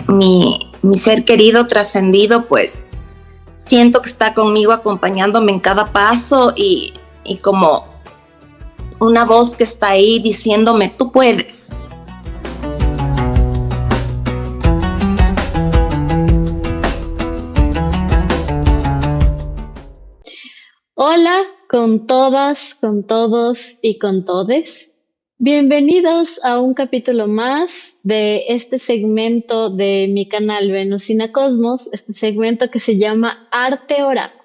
Mi ser querido trascendido, pues siento que está conmigo acompañándome en cada paso y como una voz que está ahí diciéndome, tú puedes. Hola con todas, con todos y con todes. Bienvenidos a un capítulo más de este segmento de mi canal Venusina Cosmos, este segmento que se llama Arte Oráculo.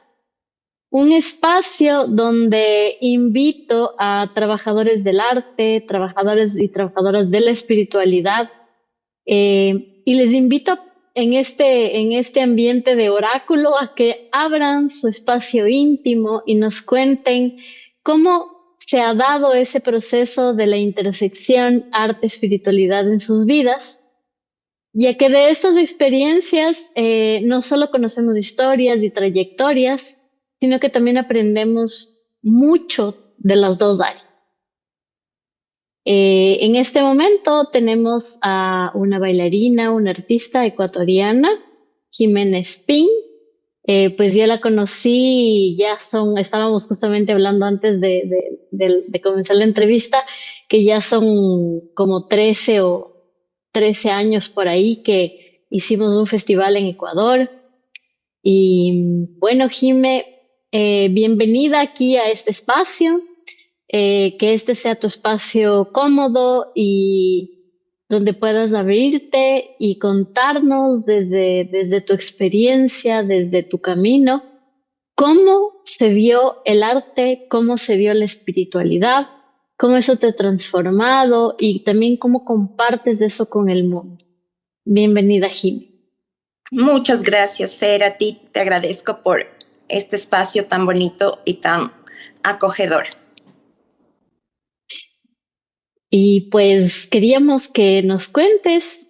Un espacio donde invito a trabajadores del arte, trabajadores y trabajadoras de la espiritualidad, y les invito en este ambiente de oráculo a que abran su espacio íntimo y nos cuenten cómo se ha dado ese proceso de la intersección arte-espiritualidad en sus vidas, ya que de estas experiencias no solo conocemos historias y trayectorias, sino que también aprendemos mucho de las dos áreas. En este momento tenemos a una bailarina, una artista ecuatoriana, Jimena Espín. Pues yo la conocí, estábamos justamente hablando antes de comenzar la entrevista, que ya son como 13 años por ahí que hicimos un festival en Ecuador. Y bueno, Jime, bienvenida aquí a este espacio. Que este sea tu espacio cómodo y donde puedas abrirte y contarnos desde tu experiencia, desde tu camino, cómo se dio el arte, cómo se dio la espiritualidad, cómo eso te ha transformado y también cómo compartes eso con el mundo. Bienvenida, Jimmy. Muchas gracias, Fer. A ti te agradezco por este espacio tan bonito y tan acogedor. Y pues queríamos que nos cuentes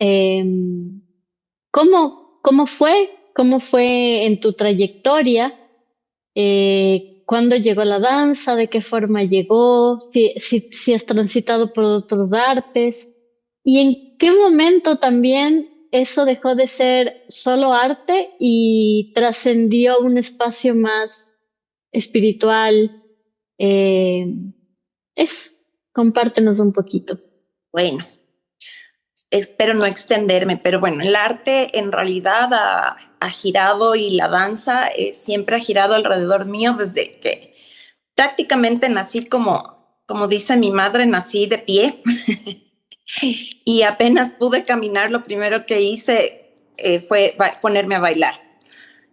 cómo fue en tu trayectoria, cuándo llegó la danza, de qué forma llegó, si has transitado por otros artes y en qué momento también eso dejó de ser solo arte y trascendió un espacio más espiritual. Eh, es, compártenos un poquito. Bueno, espero no extenderme, pero bueno, el arte en realidad ha girado y la danza siempre ha girado alrededor mío desde que prácticamente nací como dice mi madre, nací de pie y apenas pude caminar, lo primero que hice fue ponerme a bailar.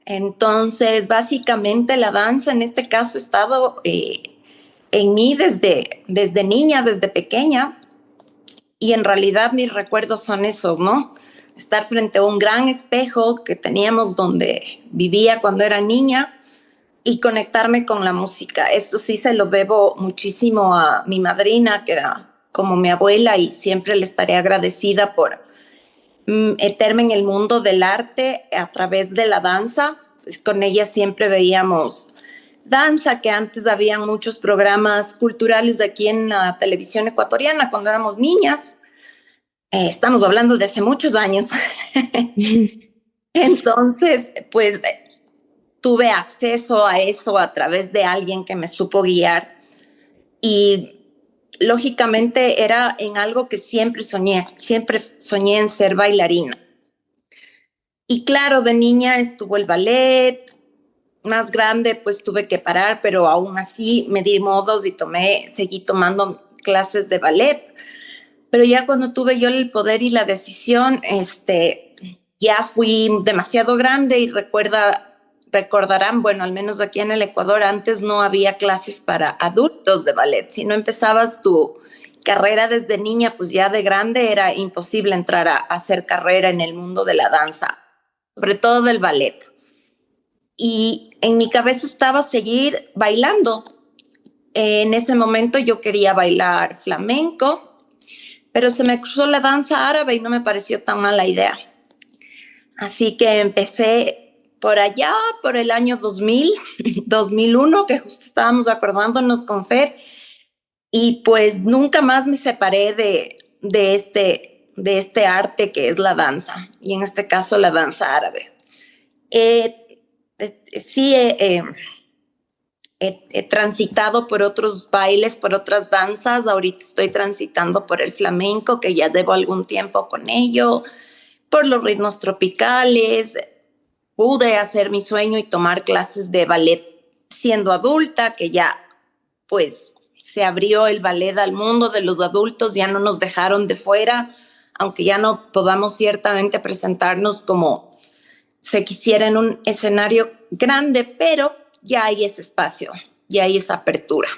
Entonces, básicamente la danza en este caso ha estado en mí desde niña, desde pequeña, y en realidad mis recuerdos son esos, ¿no? Estar frente a un gran espejo que teníamos donde vivía cuando era niña y conectarme con la música. Esto sí se lo debo muchísimo a mi madrina, que era como mi abuela, y siempre le estaré agradecida por meterme en el mundo del arte a través de la danza. Pues con ella siempre veíamos danza, que antes había muchos programas culturales aquí en la televisión ecuatoriana cuando éramos niñas. Estamos hablando de hace muchos años. Entonces, pues tuve acceso a eso a través de alguien que me supo guiar y lógicamente era en algo que siempre soñé en ser bailarina. Y claro, de niña estuvo el ballet, más grande pues tuve que parar, pero aún así me di modos y seguí tomando clases de ballet. Pero ya cuando tuve yo el poder y la decisión, ya fui demasiado grande y recordarán, bueno, al menos aquí en el Ecuador antes no había clases para adultos de ballet. Si no empezabas tu carrera desde niña, pues ya de grande era imposible entrar a hacer carrera en el mundo de la danza, sobre todo del ballet. Y en mi cabeza estaba seguir bailando. En ese momento yo quería bailar flamenco, pero se me cruzó la danza árabe y no me pareció tan mala idea. Así que empecé por allá, por el año 2000, 2001, que justo estábamos acordándonos con Fer, y pues nunca más me separé de este de este arte que es la danza, y en este caso la danza árabe. Sí, he transitado por otros bailes, por otras danzas. Ahorita estoy transitando por el flamenco, que ya llevo algún tiempo con ello, por los ritmos tropicales. Pude hacer mi sueño y tomar clases de ballet siendo adulta, que ya pues se abrió el ballet al mundo de los adultos, ya no nos dejaron de fuera, aunque ya no podamos ciertamente presentarnos como se quisiera en un escenario grande, pero ya hay ese espacio, ya hay esa apertura.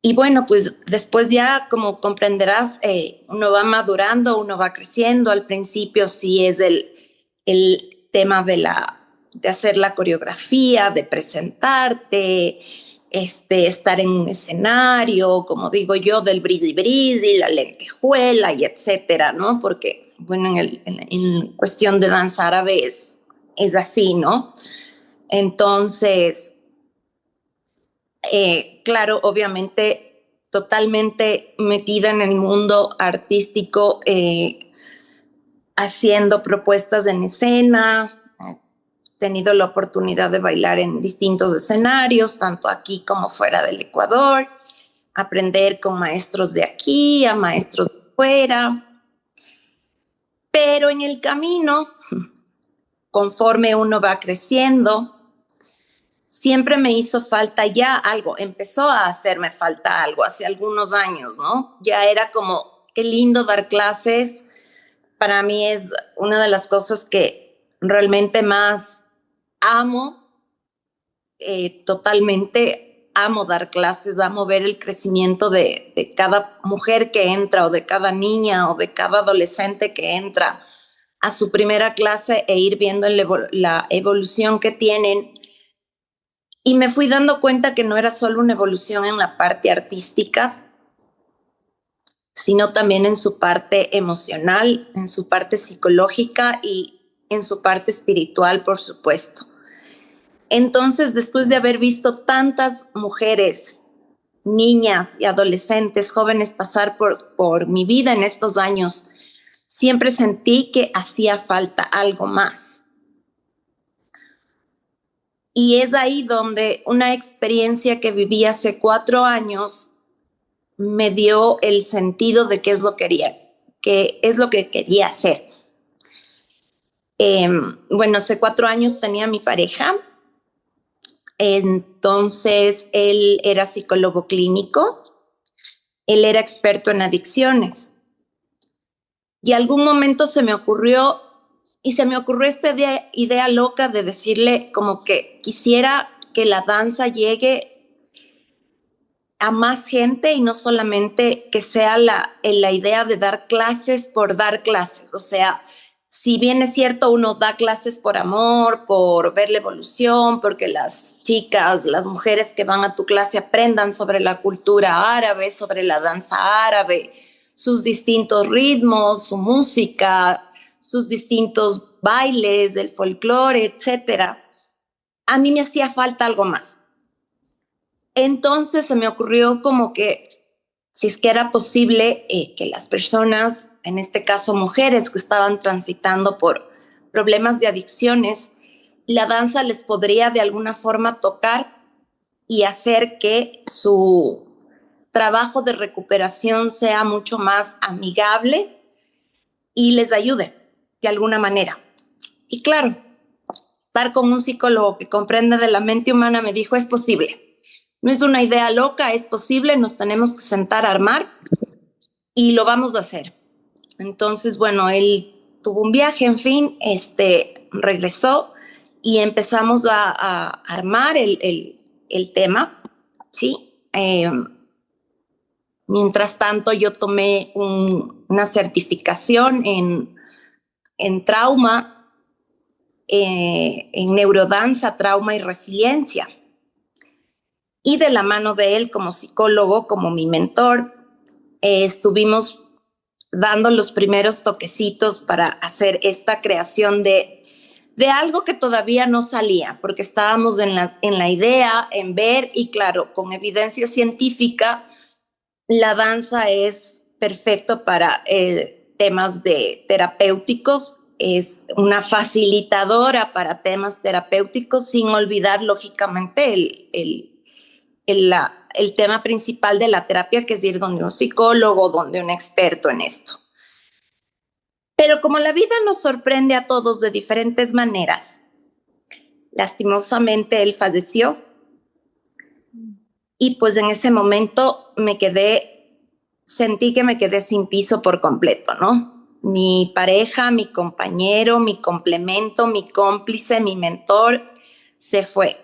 Y bueno, pues después ya, como comprenderás, uno va madurando, uno va creciendo. Al principio sí es el tema de hacer la coreografía, de presentarte, estar en un escenario, como digo yo, del bridi, la lentejuela y etcétera, ¿no? Porque, bueno, en cuestión de danza árabe es así, ¿no? Entonces, claro, obviamente, totalmente metida en el mundo artístico, haciendo propuestas en escena, he tenido la oportunidad de bailar en distintos escenarios, tanto aquí como fuera del Ecuador, aprender con maestros de aquí, a maestros de fuera, pero en el camino, conforme uno va creciendo, siempre me hizo falta ya algo, empezó a hacerme falta algo hace algunos años, ¿no? Ya era como, qué lindo dar clases, para mí es una de las cosas que realmente más amo, totalmente amo dar clases, amo ver el crecimiento de cada mujer que entra o de cada niña o de cada adolescente que entra a su primera clase e ir viendo la evolución que tienen. Y me fui dando cuenta que no era solo una evolución en la parte artística, sino también en su parte emocional, en su parte psicológica y en su parte espiritual, por supuesto. Entonces, después de haber visto tantas mujeres, niñas y adolescentes, jóvenes pasar por mi vida en estos años, siempre sentí que hacía falta algo más. Y es ahí donde una experiencia que viví hace 4 años me dio el sentido de qué es lo que quería hacer. Bueno, hace 4 años tenía a mi pareja, entonces él era psicólogo clínico, él era experto en adicciones. Y algún momento se me ocurrió esta idea loca de decirle como que quisiera que la danza llegue a más gente y no solamente que sea la idea de dar clases por dar clases. O sea, si bien es cierto, uno da clases por amor, por ver la evolución, porque las chicas, las mujeres que van a tu clase aprendan sobre la cultura árabe, sobre la danza árabe, sus distintos ritmos, su música, sus distintos bailes, el folclore, etcétera. A mí me hacía falta algo más. Entonces se me ocurrió como que si es que era posible que las personas, en este caso mujeres que estaban transitando por problemas de adicciones, la danza les podría de alguna forma tocar y hacer que su trabajo de recuperación sea mucho más amigable y les ayude de alguna manera. Y claro, estar con un psicólogo que comprende de la mente humana me dijo, es posible. No es una idea loca, es posible, nos tenemos que sentar a armar y lo vamos a hacer. Entonces, bueno, él tuvo un viaje, en fin, regresó y empezamos a armar el tema, ¿sí? Mientras tanto, yo tomé una certificación en trauma, en neurodanza, trauma y resiliencia. Y de la mano de él como psicólogo, como mi mentor, estuvimos dando los primeros toquecitos para hacer esta creación de algo que todavía no salía, porque estábamos en la idea, en ver, y claro, con evidencia científica, la danza es perfecto para temas de terapéuticos, es una facilitadora para temas terapéuticos, sin olvidar lógicamente el tema principal de la terapia, que es ir donde un psicólogo, donde un experto en esto. Pero como la vida nos sorprende a todos de diferentes maneras, lastimosamente él falleció y pues en ese momento sentí que me quedé sin piso por completo, ¿no? Mi pareja, mi compañero, mi complemento, mi cómplice, mi mentor se fue.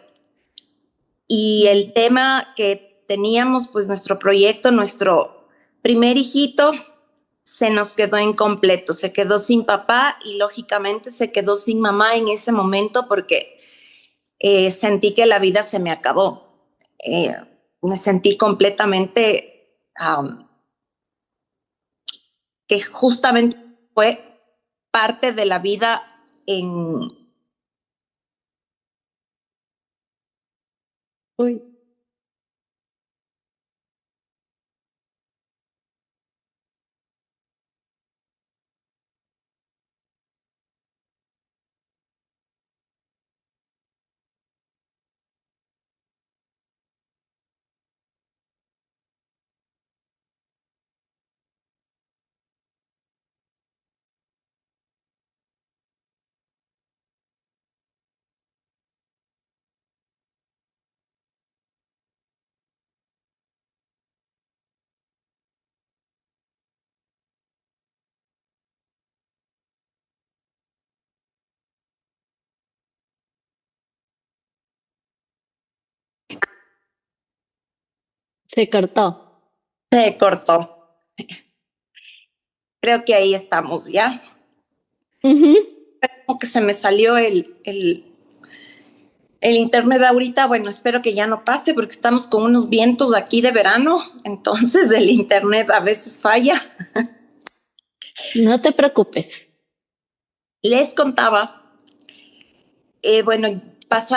Y el tema que teníamos, pues nuestro proyecto, nuestro primer hijito, se nos quedó incompleto, se quedó sin papá y lógicamente se quedó sin mamá en ese momento porque sentí que la vida se me acabó. Me sentí completamente que justamente fue parte de la vida en... Uy. Se cortó. Se cortó. Creo que ahí estamos ya. Ujú. Como que se me salió el internet ahorita. Bueno, espero que ya no pase porque estamos con unos vientos aquí de verano, entonces el internet a veces falla. No te preocupes. Les contaba, bueno, pasó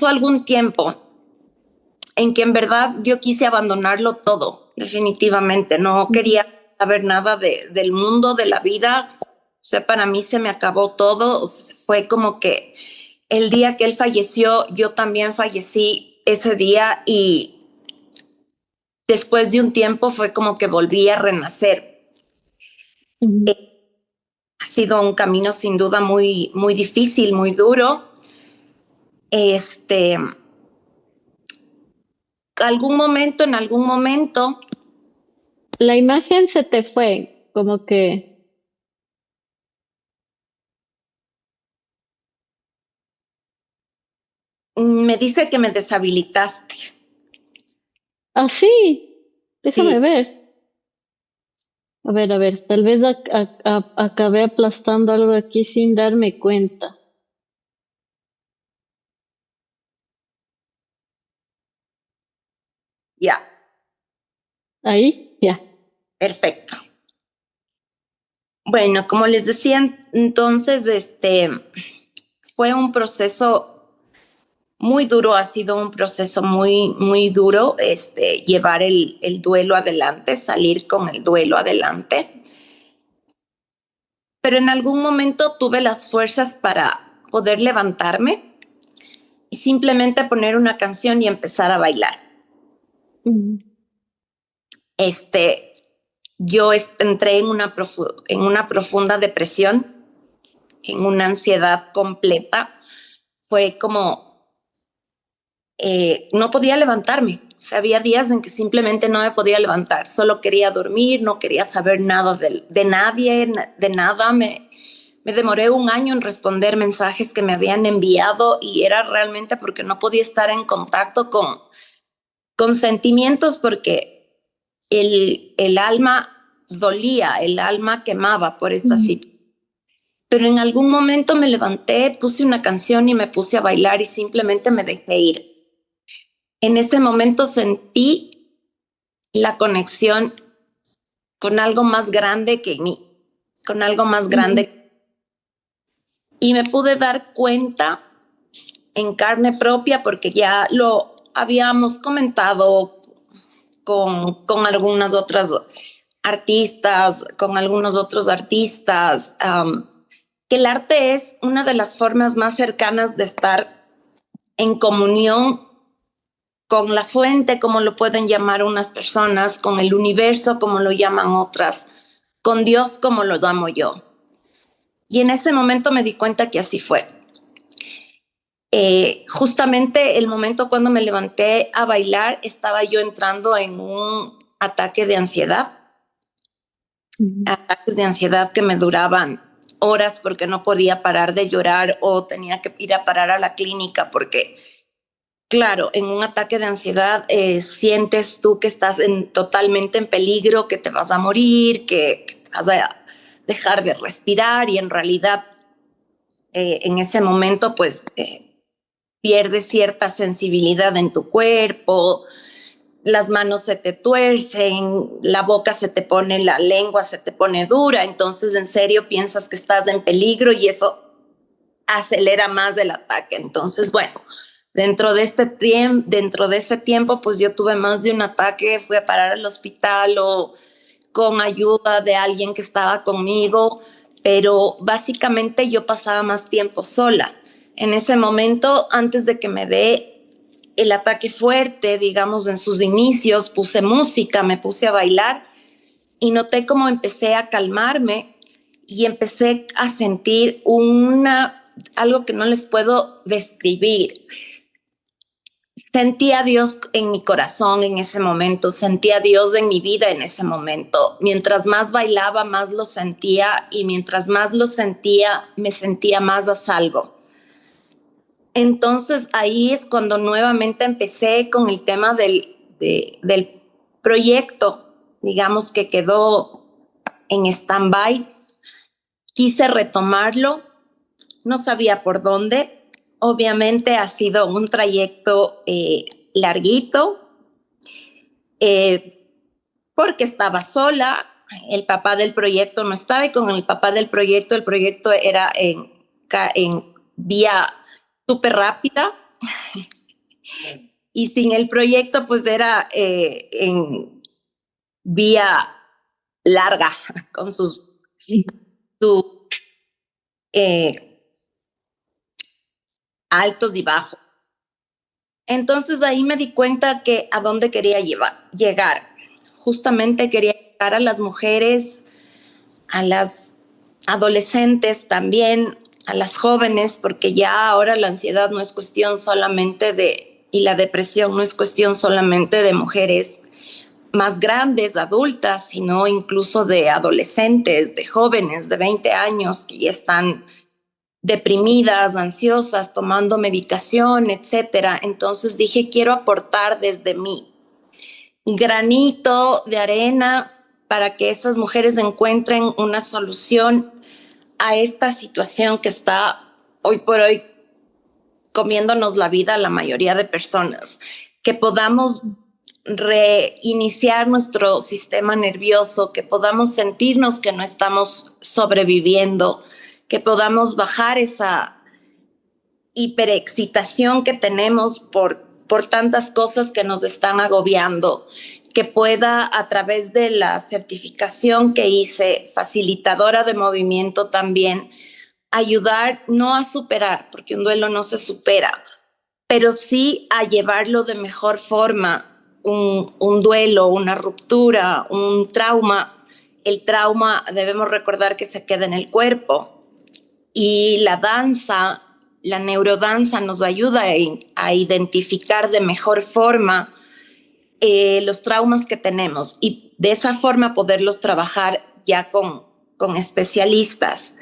algún tiempo en que en verdad yo quise abandonarlo todo, definitivamente. No quería saber nada del mundo, de la vida. O sea, para mí se me acabó todo. O sea, fue como que el día que él falleció, yo también fallecí ese día y después de un tiempo fue como que volví a renacer. Ujú. Ha sido un camino sin duda muy, muy difícil, muy duro. Este, en algún momento, La imagen se te fue, como que me dice que me deshabilitaste. así. Déjame Sí, ver. A ver, tal vez acabé aplastando algo aquí sin darme cuenta. ya, Ahí, ya. perfecto. Bueno, como les decía, entonces, fue un proceso muy duro, ha sido un proceso muy, muy duro, llevar el duelo adelante, salir con el duelo adelante. Pero en algún momento tuve las fuerzas para poder levantarme y simplemente poner una canción y empezar a bailar. Ujú. Este, yo entré en una profunda depresión, en una ansiedad completa. Fue como, no podía levantarme. O sea, había días en que simplemente no me podía levantar. Solo quería dormir, no quería saber nada de nadie, de nada. Me demoré un año en responder mensajes que me habían enviado y era realmente porque no podía estar en contacto con sentimientos porque el alma dolía, el alma quemaba por esta Ujú. situación. Pero en algún momento me levanté, puse una canción y me puse a bailar y simplemente me dejé ir. En ese momento sentí la conexión con algo más grande que mí, con algo más Ujú. grande. Y me pude dar cuenta en carne propia porque ya lo habíamos comentado con algunas otras artistas, con algunos otros artistas, que el arte es una de las formas más cercanas de estar en comunión con la fuente, como lo pueden llamar unas personas, con el universo, como lo llaman otras, con Dios, como lo llamo yo. Y en ese momento me di cuenta que así fue. Justamente el momento cuando me levanté a bailar, estaba yo entrando en un ataque de ansiedad. Ataques de ansiedad que me duraban horas porque no podía parar de llorar o tenía que ir a parar a la clínica porque, claro, en un ataque de ansiedad sientes tú que estás totalmente en peligro, que te vas a morir, que vas a dejar de respirar y en realidad en ese momento pues pierdes cierta sensibilidad en tu cuerpo, las manos se te tuercen, la boca se te pone, la lengua se te pone dura, entonces en serio piensas que estás en peligro y eso acelera más el ataque. Entonces, bueno, dentro de ese tiempo, pues yo tuve más de un ataque, fui a parar al hospital o con ayuda de alguien que estaba conmigo, pero básicamente yo pasaba más tiempo sola. En ese momento, antes de que me dé el ataque fuerte, digamos, en sus inicios, puse música, me puse a bailar y noté cómo empecé a calmarme y empecé a sentir algo que no les puedo describir. Sentí a Dios en mi corazón en ese momento, sentí a Dios en mi vida en ese momento. Mientras más bailaba, más lo sentía y mientras más lo sentía, me sentía más a salvo. Entonces ahí es cuando nuevamente empecé con el tema del proyecto, digamos que quedó en stand-by. Quise retomarlo, no sabía por dónde. Obviamente ha sido un trayecto larguito, porque estaba sola, el papá del proyecto no estaba y con el papá del proyecto, el proyecto era en vía súper rápida y sin el proyecto pues era en vía larga con su altos y bajos. Entonces ahí me di cuenta que a dónde quería llegar. Justamente quería llegar a las mujeres, a las adolescentes también, a las jóvenes, porque ya ahora la ansiedad no es cuestión solamente y la depresión no es cuestión solamente de mujeres más grandes, adultas, sino incluso de adolescentes, de jóvenes de 20 años que ya están deprimidas, ansiosas, tomando medicación, etcétera. Entonces dije, quiero aportar desde mi granito de arena para que esas mujeres encuentren una solución a esta situación que está hoy por hoy comiéndonos la vida a la mayoría de personas, que podamos reiniciar nuestro sistema nervioso, que podamos sentirnos que no estamos sobreviviendo, que podamos bajar esa hiperexcitación que tenemos por tantas cosas que nos están agobiando, que pueda a través de la certificación que hice, facilitadora de movimiento también, ayudar no a superar, porque un duelo no se supera, pero sí a llevarlo de mejor forma, un duelo, una ruptura, un trauma. El trauma debemos recordar que se queda en el cuerpo y la danza, la neurodanza nos ayuda a identificar de mejor forma los traumas que tenemos y de esa forma poderlos trabajar ya con especialistas.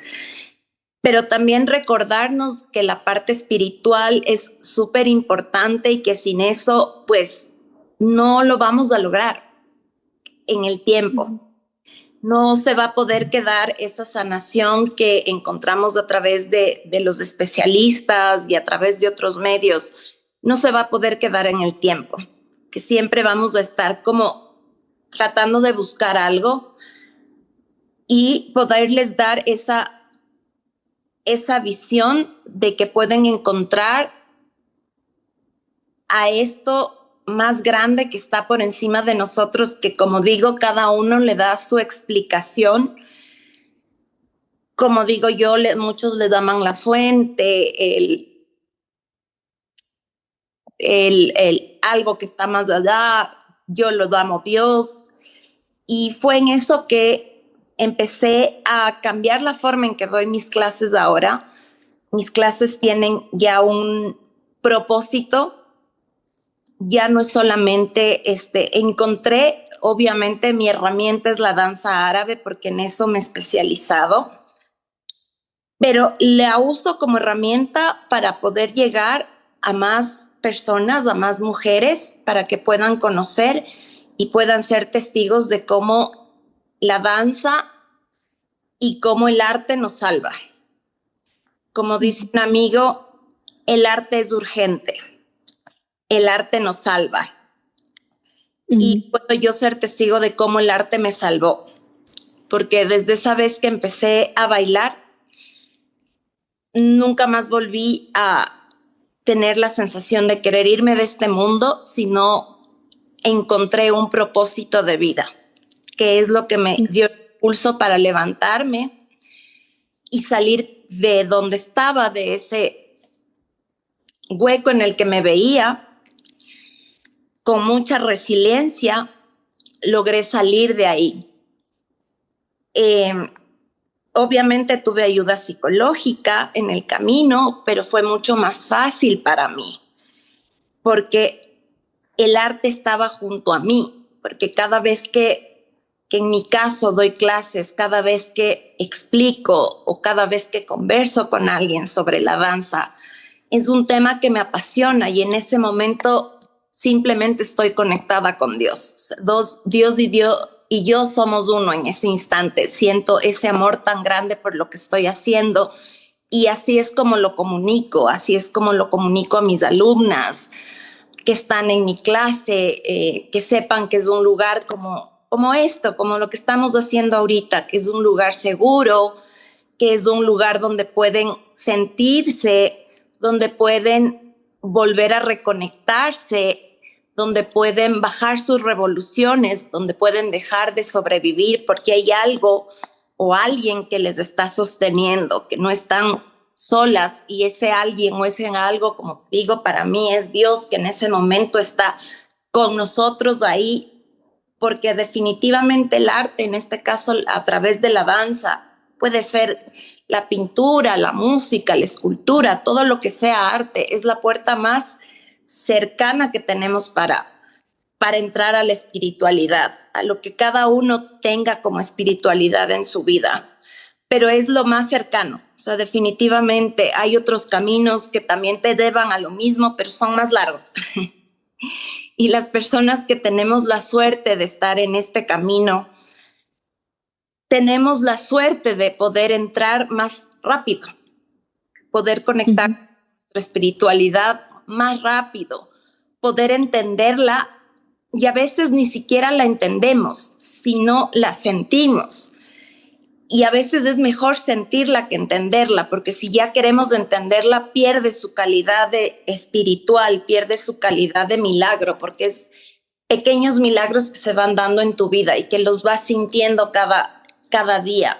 Pero también recordarnos que la parte espiritual es súper importante y que sin eso, pues, no lo vamos a lograr en el tiempo. No se va a poder quedar esa sanación que encontramos a través de los especialistas y a través de otros medios. No se va a poder quedar en el tiempo, que siempre vamos a estar como tratando de buscar algo y poderles dar esa visión de que pueden encontrar a esto más grande que está por encima de nosotros, que como digo, cada uno le da su explicación. Como digo yo, muchos le llaman la fuente, algo que está más allá, yo lo llamo Dios. Y fue en eso que empecé a cambiar la forma en que doy mis clases ahora. Mis clases tienen ya un propósito, ya no es solamente encontré, obviamente mi herramienta es la danza árabe porque en eso me he especializado, pero la uso como herramienta para poder llegar a más personas, a más mujeres, para que puedan conocer y puedan ser testigos de cómo la danza y cómo el arte nos salva. Como dice un amigo, el arte es urgente, el arte nos salva. Y puedo yo ser testigo de cómo el arte me salvó, porque desde esa vez que empecé a bailar, nunca más volví a tener la sensación de querer irme de este mundo, sino encontré un propósito de vida, que es lo que me dio impulso para levantarme y salir de donde estaba, de ese hueco en el que me veía. Con mucha resiliencia logré salir de ahí. Obviamente tuve ayuda psicológica en el camino, pero fue mucho más fácil para mí, porque el arte estaba junto a mí, porque cada vez que en mi caso doy clases, cada vez que explico o cada vez que converso con alguien sobre la danza, es un tema que me apasiona y en ese momento simplemente estoy conectada con Dios. Dios y yo somos uno en ese instante. Siento ese amor tan grande por lo que estoy haciendo y así es como lo comunico, así es como lo comunico a mis alumnas que están en mi clase, que sepan que es un lugar como esto, como lo que estamos haciendo ahorita, que es un lugar seguro, que es un lugar donde pueden sentirse, donde pueden volver a reconectarse, donde pueden bajar sus revoluciones, donde pueden dejar de sobrevivir porque hay algo o alguien que les está sosteniendo, que no están solas y ese alguien o ese algo, como digo, para mí es Dios que en ese momento está con nosotros ahí, porque definitivamente el arte, en este caso a través de la danza, puede ser la pintura, la música, la escultura, todo lo que sea arte, es la puerta más cercana que tenemos para entrar a la espiritualidad, a lo que cada uno tenga como espiritualidad en su vida. Pero es lo más cercano. O sea, definitivamente hay otros caminos que también te llevan a lo mismo, pero son más largos. Y las personas que tenemos la suerte de estar en este camino, tenemos la suerte de poder entrar más rápido, poder conectar nuestra espiritualidad más rápido, poder entenderla y a veces ni siquiera la entendemos, sino la sentimos. Y a veces es mejor sentirla que entenderla, porque si ya queremos entenderla, pierde su calidad de espiritual, pierde su calidad de milagro, porque es pequeños milagros que se van dando en tu vida y que los vas sintiendo cada día.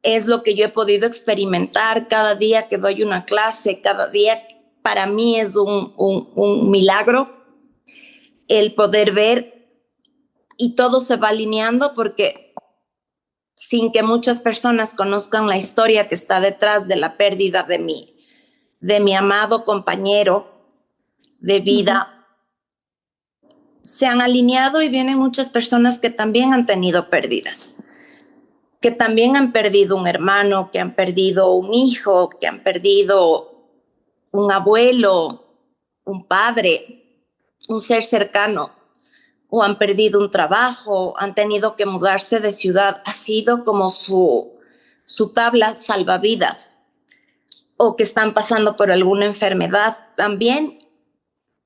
Es lo que yo he podido experimentar cada día que doy una clase, cada día para mí es un milagro el poder ver y todo se va alineando porque sin que muchas personas conozcan la historia que está detrás de la pérdida de mi amado compañero de vida, se han alineado y vienen muchas personas que también han tenido pérdidas, que también han perdido un hermano, que han perdido un hijo, que han perdido un abuelo, un padre, un ser cercano, o han perdido un trabajo, han tenido que mudarse de ciudad. Ha sido como su tabla salvavidas, o que están pasando por alguna enfermedad. También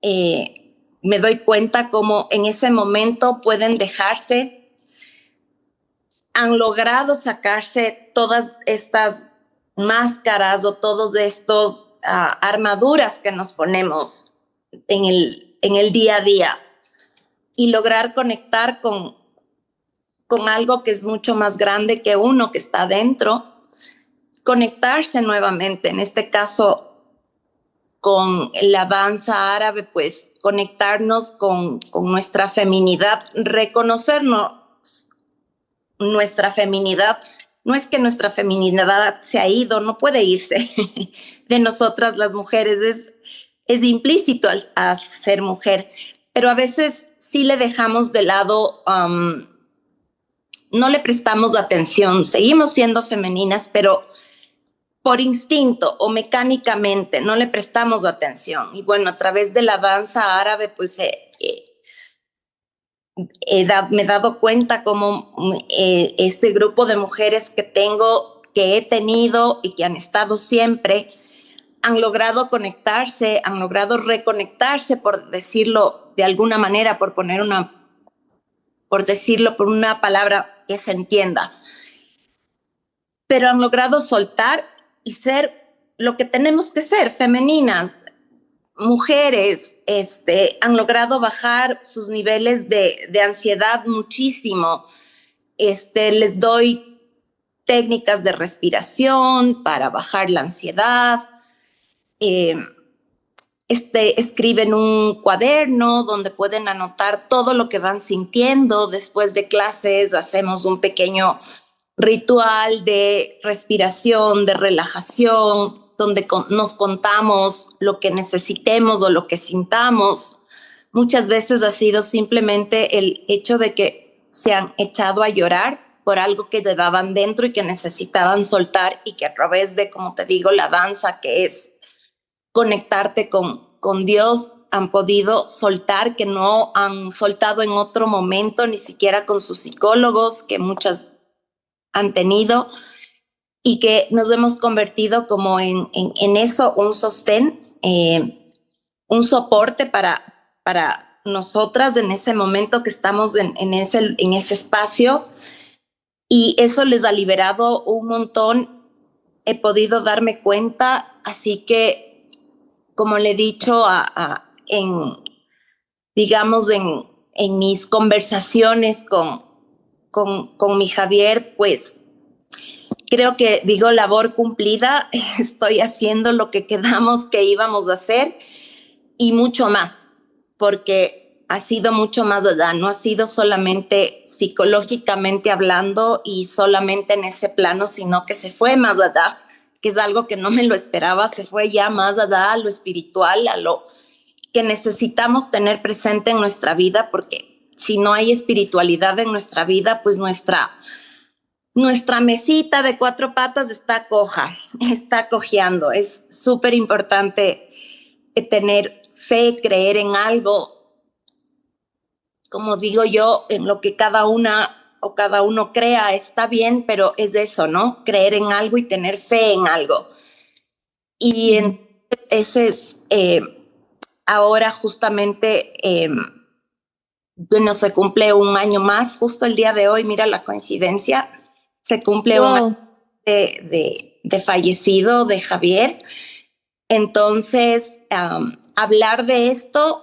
me doy cuenta cómo en ese momento pueden dejarse, han logrado sacarse todas estas máscaras o todos estos armaduras que nos ponemos en el día a día y lograr conectar con algo que es mucho más grande que uno que está dentro, conectarse nuevamente, en este caso con la danza árabe, pues conectarnos con nuestra feminidad, reconocernos nuestra feminidad. No es que nuestra feminidad se ha ido, no puede irse de nosotras las mujeres, es implícito al ser mujer, pero a veces sí le dejamos de lado, no le prestamos atención, seguimos siendo femeninas, pero por instinto o mecánicamente no le prestamos atención. Y bueno, a través de la danza árabe, pues me he dado cuenta como este grupo de mujeres que tengo, que he tenido y que han estado siempre, han logrado conectarse, han logrado reconectarse, por decirlo de alguna manera, por decirlo por una palabra que se entienda, pero han logrado soltar y ser lo que tenemos que ser, femeninas, mujeres, han logrado bajar sus niveles de ansiedad muchísimo. Les doy técnicas de respiración para bajar la ansiedad. Escriben un cuaderno donde pueden anotar todo lo que van sintiendo. Después de clases hacemos un pequeño ritual de respiración, de relajación, donde nos contamos lo que necesitemos o lo que sintamos. Muchas veces ha sido simplemente el hecho de que se han echado a llorar por algo que llevaban dentro y que necesitaban soltar, y que a través de, como te digo, la danza, que es conectarte con Dios, han podido soltar, que no han soltado en otro momento, ni siquiera con sus psicólogos, que muchas han tenido, y que nos hemos convertido como en eso, un sostén, un soporte para nosotras en ese momento que estamos en ese espacio, y eso les ha liberado un montón. He podido darme cuenta, así que, como le he dicho digamos, en mis conversaciones con mi Javier, pues creo que digo labor cumplida, estoy haciendo lo que quedamos que íbamos a hacer y mucho más, porque ha sido mucho más allá, no ha sido solamente psicológicamente hablando y solamente en ese plano, sino que se fue más allá, que es algo que no me lo esperaba, se fue ya más allá a lo espiritual, a lo que necesitamos tener presente en nuestra vida, porque si no hay espiritualidad en nuestra vida, pues nuestra mesita de 4 patas está coja, está cojeando. Es súper importante tener fe, creer en algo, como digo yo, en lo que cada una o cada uno crea está bien, pero es eso, ¿no? Creer en algo y tener fe en algo. Y ese es, ahora justamente, bueno, se cumple un año más, justo el día de hoy, mira la coincidencia, se cumple un año de fallecido de Javier. Entonces, hablar de esto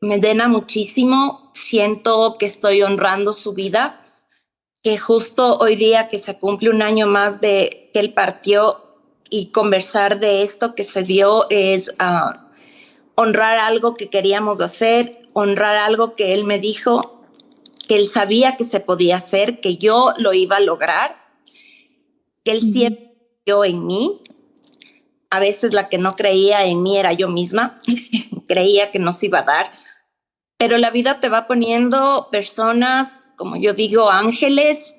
me llena muchísimo. Siento que estoy honrando su vida, que justo hoy día que se cumple un año más de que él partió, y conversar de esto que se dio es honrar algo que queríamos hacer, honrar algo que él me dijo, que él sabía que se podía hacer, que yo lo iba a lograr, que él siempre creyó en mí. A veces la que no creía en mí era yo misma, creía que no se iba a dar, pero la vida te va poniendo personas, como yo digo, ángeles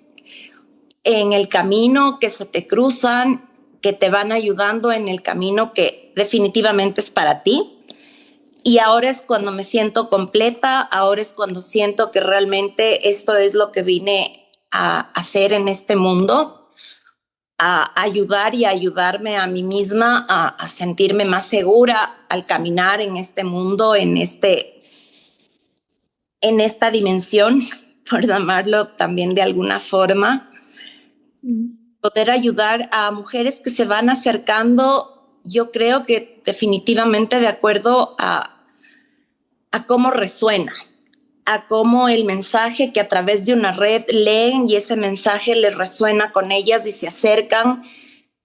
en el camino, que se te cruzan, que te van ayudando en el camino que definitivamente es para ti. Y ahora es cuando me siento completa, ahora es cuando siento que realmente esto es lo que vine a hacer en este mundo, a ayudar y a ayudarme a mí misma a sentirme más segura al caminar en este mundo, en esta dimensión, por llamarlo también de alguna forma. Poder ayudar a mujeres que se van acercando, yo creo que definitivamente de acuerdo a cómo resuena, a cómo el mensaje que a través de una red leen y ese mensaje les resuena con ellas y se acercan.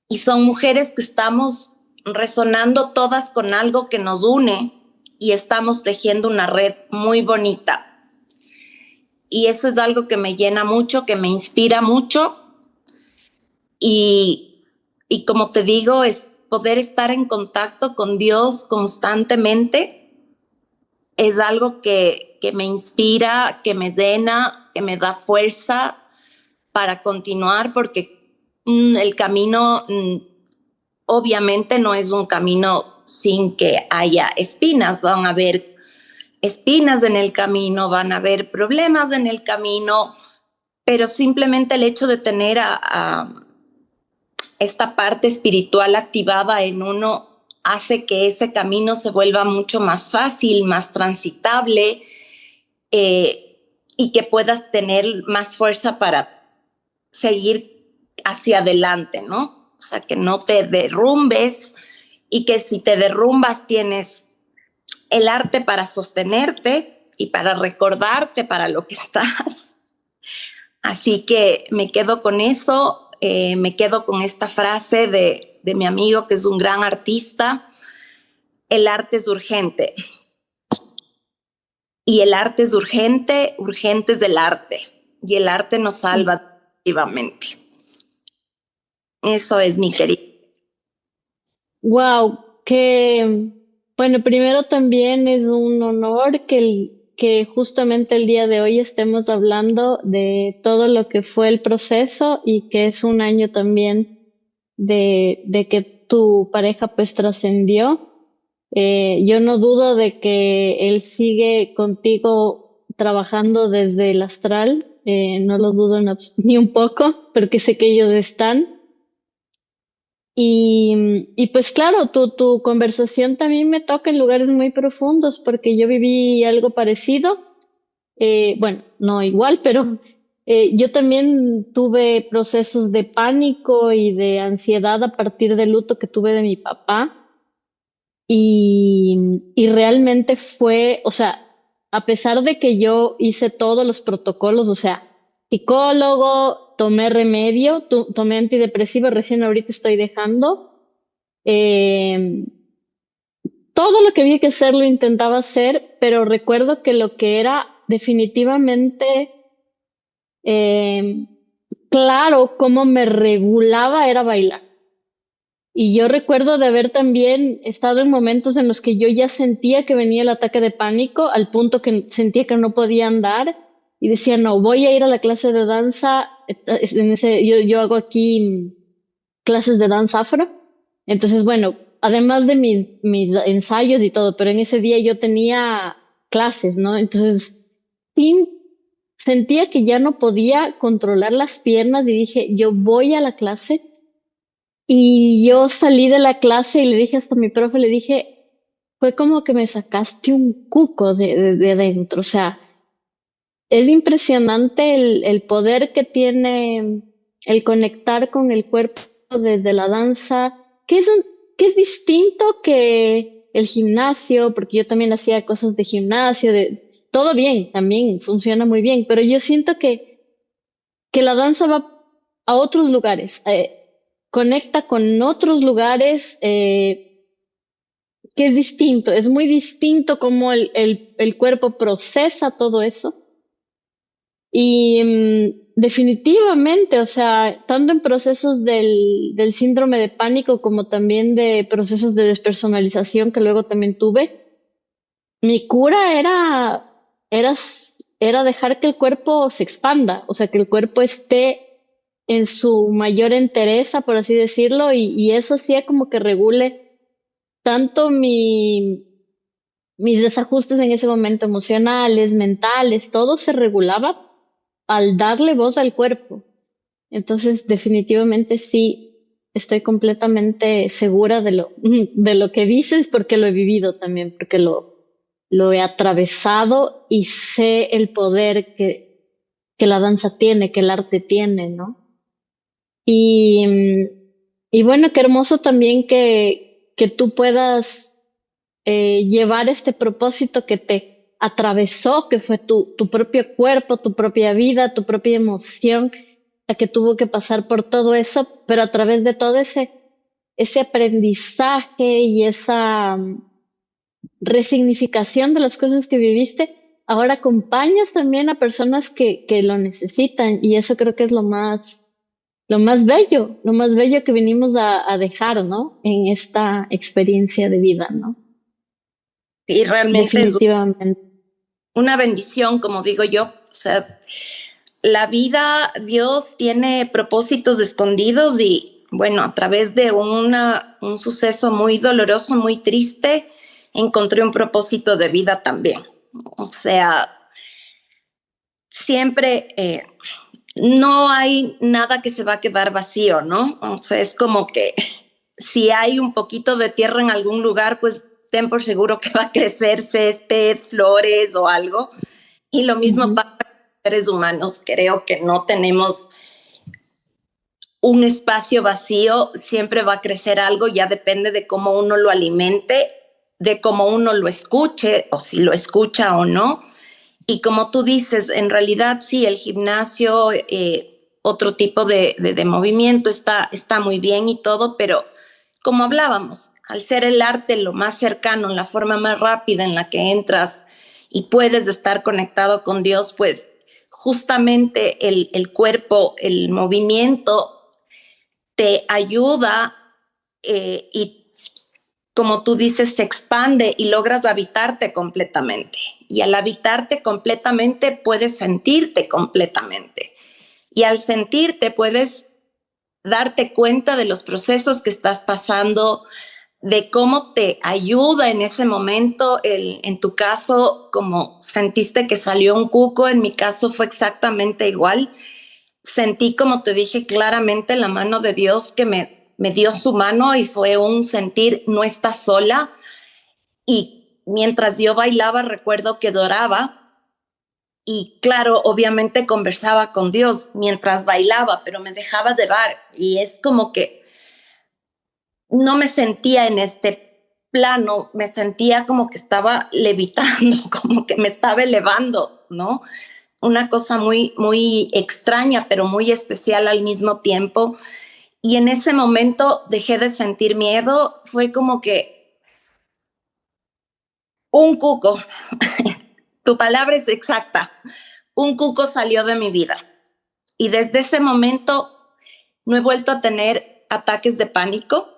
Y son mujeres que estamos resonando todas con algo que nos une y estamos tejiendo una red muy bonita. Y eso es algo que me llena mucho, que me inspira mucho. Y como te digo, es poder estar en contacto con Dios constantemente. Es algo que me inspira, que me llena, que me da fuerza para continuar, porque el camino obviamente no es un camino sin que haya espinas. Van a haber espinas en el camino, van a haber problemas en el camino, pero simplemente el hecho de tener a esta parte espiritual activada en uno hace que ese camino se vuelva mucho más fácil, más transitable, y que puedas tener más fuerza para seguir hacia adelante, ¿no? O sea, que no te derrumbes y que si te derrumbas tienes el arte para sostenerte y para recordarte para lo que estás. Así que me quedo con eso, me quedo con esta frase de mi amigo que es un gran artista: el arte es urgente. Y el arte es urgente, urgente es el arte. Y el arte nos salva activamente. Eso es mi querido. Wow, que bueno, primero también es un honor que justamente el día de hoy estemos hablando de todo lo que fue el proceso y que es un año también de que tu pareja pues trascendió. Yo no dudo de que él sigue contigo trabajando desde el astral, no lo dudo ni un poco, porque sé que ellos están. Y pues claro, tu conversación también me toca en lugares muy profundos porque yo viví algo parecido. Bueno, no igual, pero yo también tuve procesos de pánico y de ansiedad a partir del luto que tuve de mi papá. Y realmente fue, o sea, a pesar de que yo hice todos los protocolos, o sea, psicólogo, tomé remedio, tomé antidepresivo, recién ahorita estoy dejando. eh, Todo lo que había que hacer lo intentaba hacer, pero recuerdo que lo que era definitivamente eh, claro cómo me regulaba era bailar. Y yo recuerdo de haber también estado en momentos en los que yo ya sentía que venía el ataque de pánico, al punto que sentía que no podía andar y decía, no, voy a ir a la clase de danza. Yo hago aquí clases de danza afro. Entonces, bueno, además de mis ensayos y todo, pero en ese día yo tenía clases, ¿no? Entonces, sin, sentía que ya no podía controlar las piernas y dije, yo voy a la clase. Y yo salí de la clase y le dije hasta a mi profe, le dije, fue como que me sacaste un cuco de dentro. O sea, es impresionante el poder que tiene el conectar con el cuerpo desde la danza, que es distinto que el gimnasio, porque yo también hacía cosas de gimnasio, todo bien, también funciona muy bien, pero yo siento que la danza va a otros lugares, conecta con otros lugares, que es distinto, es muy distinto cómo el cuerpo procesa todo eso. Y definitivamente, o sea, tanto en procesos del síndrome de pánico como también de procesos de despersonalización que luego también tuve, mi cura era, era dejar que el cuerpo se expanda, o sea, que el cuerpo esté en su mayor entereza, por así decirlo, y eso hacía como que regule tanto mis desajustes en ese momento emocionales, mentales, todo se regulaba al darle voz al cuerpo. Entonces, definitivamente sí, estoy completamente segura de lo que dices porque lo he vivido también, porque lo he atravesado y sé el poder que la danza tiene, que el arte tiene, ¿no? Y, y bueno, qué hermoso también que tú puedas llevar este propósito atravesó, que fue tu propio cuerpo, tu propia vida, tu propia emoción, la que tuvo que pasar por todo eso, pero a través de todo ese aprendizaje y esa resignificación de las cosas que viviste, ahora acompañas también a personas que lo necesitan y eso creo que es lo más bello que vinimos a dejar, ¿no? En esta experiencia de vida, ¿no? Y realmente es Definitivamente. una bendición, como digo yo. O sea, la vida, Dios tiene propósitos escondidos y bueno, a través de un suceso muy doloroso, muy triste, encontré un propósito de vida también. O sea, siempre no hay nada que se va a quedar vacío, ¿no? O sea, es como que si hay un poquito de tierra en algún lugar, pues ten por seguro que va a crecer césped, flores o algo. Y lo mismo Ujú. pasa con los seres humanos. Creo que no tenemos un espacio vacío, siempre va a crecer algo, ya depende de cómo uno lo alimente, de cómo uno lo escuche o si lo escucha o no. Y como tú dices, en realidad sí, el gimnasio, otro tipo de movimiento está muy bien y todo, pero como hablábamos, al ser el arte lo más cercano, la forma más rápida en la que entras y puedes estar conectado con Dios, pues justamente el cuerpo, el movimiento te ayuda y como tú dices, se expande y logras habitarte completamente. Y al habitarte completamente puedes sentirte completamente. Y al sentirte puedes darte cuenta de los procesos que estás pasando, de cómo te ayuda en ese momento. En tu caso, como sentiste que salió un cuco, en mi caso fue exactamente igual. Sentí, como te dije claramente, la mano de Dios que me dio su mano y fue un sentir, no estás sola. Y mientras yo bailaba, recuerdo que oraba y claro, obviamente conversaba con Dios mientras bailaba, pero me dejaba llevar y es como que no me sentía en este plano, me sentía como que estaba levitando, como que me estaba elevando, ¿no? Una cosa muy, muy extraña, pero muy especial al mismo tiempo. Y en ese momento dejé de sentir miedo, fue como que un cuco, tu palabra es exacta, un cuco salió de mi vida. Y desde ese momento no he vuelto a tener ataques de pánico.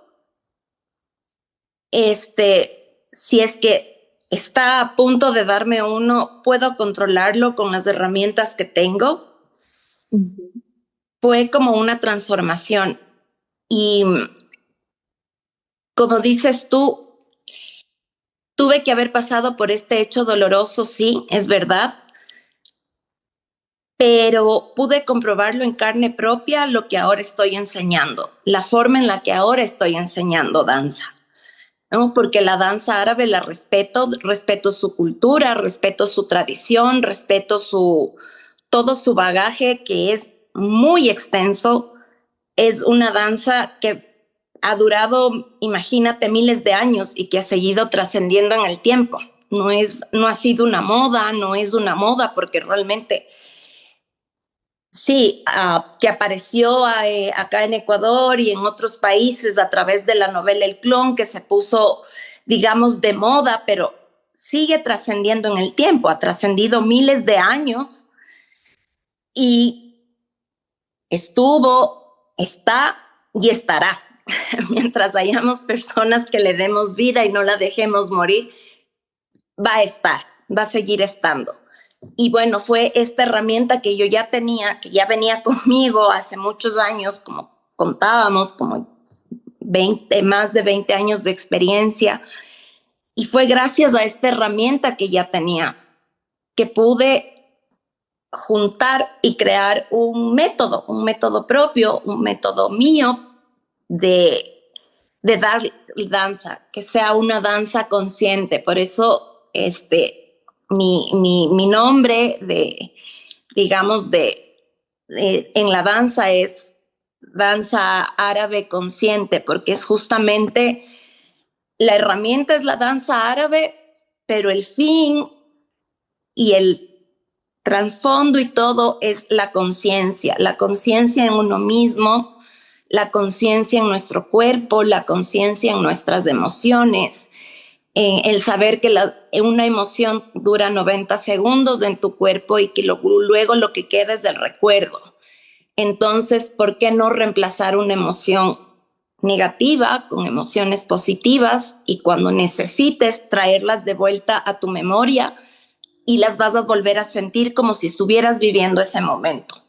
Si es que está a punto de darme uno, puedo controlarlo con las herramientas que tengo. Ujú. Fue como una transformación. Y como dices tú, tuve que haber pasado por este hecho doloroso, sí, es verdad, pero pude comprobarlo en carne propia lo que ahora estoy enseñando, la forma en la que ahora estoy enseñando danza. ¿No? Porque la danza árabe la respeto, respeto su cultura, respeto su tradición, respeto todo su bagaje que es muy extenso. Es una danza que ha durado, imagínate, miles de años y que ha seguido trascendiendo en el tiempo. No ha sido una moda, no es una moda porque realmente sí, que apareció acá en Ecuador y en otros países a través de la novela El Clon, que se puso, digamos, de moda, pero sigue trascendiendo en el tiempo, ha trascendido miles de años y estuvo, está y estará. Mientras hayamos personas que le demos vida y no la dejemos morir, va a estar, va a seguir estando. Y bueno, fue esta herramienta que yo ya tenía, que ya venía conmigo hace muchos años, como contábamos, como 20, más de 20 años de experiencia. Y fue gracias a esta herramienta que ya tenía que pude juntar y crear un método propio, un método mío de dar danza, que sea una danza consciente. Por eso mi nombre digamos, en la danza es danza árabe consciente, porque es justamente la herramienta es la danza árabe, pero el fin y el trasfondo y todo es la conciencia en uno mismo, la conciencia en nuestro cuerpo, la conciencia en nuestras emociones, el saber que una emoción dura 90 segundos en tu cuerpo y que luego lo que queda es el recuerdo. Entonces, ¿por qué no reemplazar una emoción negativa con emociones positivas y cuando necesites traerlas de vuelta a tu memoria y las vas a volver a sentir como si estuvieras viviendo ese momento?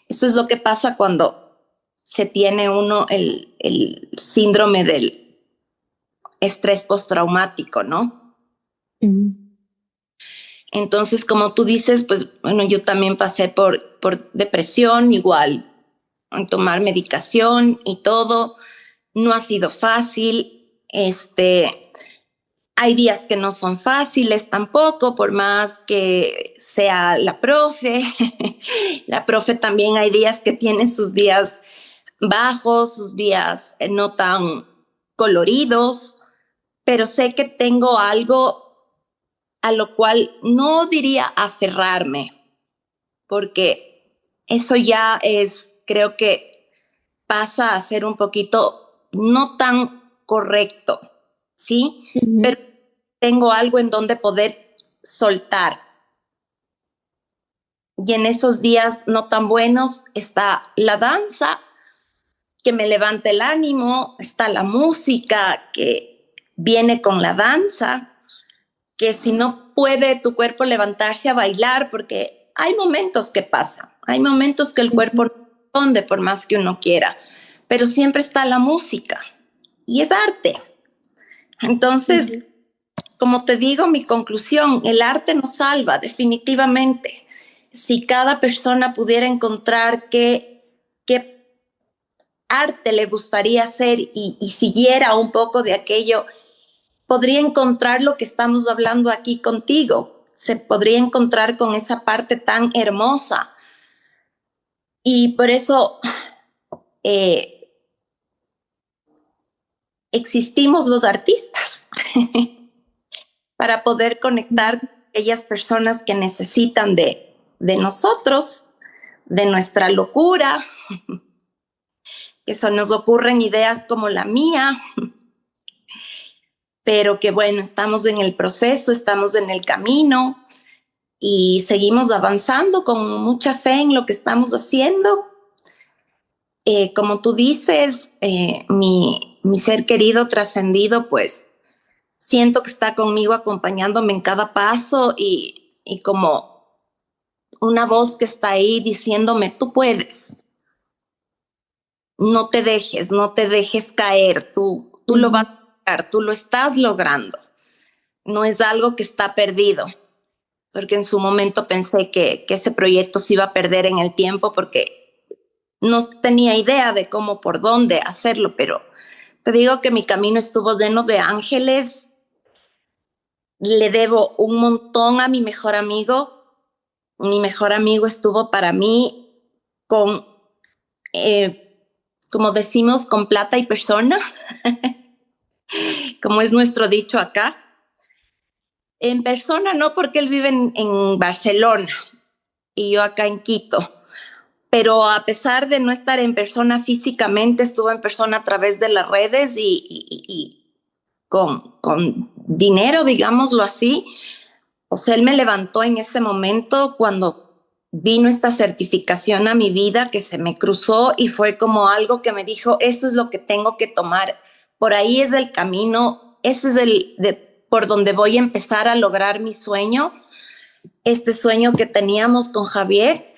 Eso es lo que pasa cuando se tiene uno el síndrome del estrés postraumático, ¿no? Mm. Entonces, como tú dices, pues bueno, yo también pasé por depresión, igual, en tomar medicación y todo. No ha sido fácil. Hay días que no son fáciles tampoco, por más que sea la profe. La profe también hay días que tiene sus días bajos, sus días no tan coloridos, pero sé que tengo algo a lo cual no diría aferrarme, porque eso ya es, creo que pasa a ser un poquito no tan correcto, ¿sí? Ujú. Pero tengo algo en donde poder soltar. Y en esos días no tan buenos está la danza, que me levanta el ánimo, está la música que viene con la danza, que si no puede tu cuerpo levantarse a bailar, porque hay momentos que pasan, hay momentos que el cuerpo no responde por más que uno quiera, pero siempre está la música y es arte. Entonces, Ujú. como te digo, mi conclusión, el arte nos salva definitivamente. Si cada persona pudiera encontrar qué arte le gustaría hacer y siguiera un poco de aquello, podría encontrar lo que estamos hablando aquí contigo, se podría encontrar con esa parte tan hermosa. Y por eso eh, existimos los artistas, para poder conectar con aquellas personas que necesitan de nosotros, de nuestra locura, que se nos ocurren ideas como la mía, pero que bueno, estamos en el proceso, estamos en el camino y seguimos avanzando con mucha fe en lo que estamos haciendo. Como tú dices, mi ser querido trascendido, pues siento que está conmigo acompañándome en cada paso y como una voz que está ahí diciéndome, tú puedes, no te dejes caer, tú lo vas Ujú. a lograr, tú lo estás logrando, no es algo que está perdido, porque en su momento pensé que ese proyecto se iba a perder en el tiempo porque no tenía idea de cómo, por dónde hacerlo, pero te digo que mi camino estuvo lleno de ángeles, le debo un montón a mi mejor amigo estuvo para mí con, como decimos, con plata y persona, como es nuestro dicho acá. En persona no, porque él vive en Barcelona y yo acá en Quito. Pero a pesar de no estar en persona físicamente, estuvo en persona a través de las redes y con dinero, digámoslo así. O sea, él me levantó en ese momento cuando vino esta certificación a mi vida que se me cruzó y fue como algo que me dijo, eso es lo que tengo que tomar. Por ahí es el camino, ese es por donde voy a empezar a lograr mi sueño, este sueño que teníamos con Javier.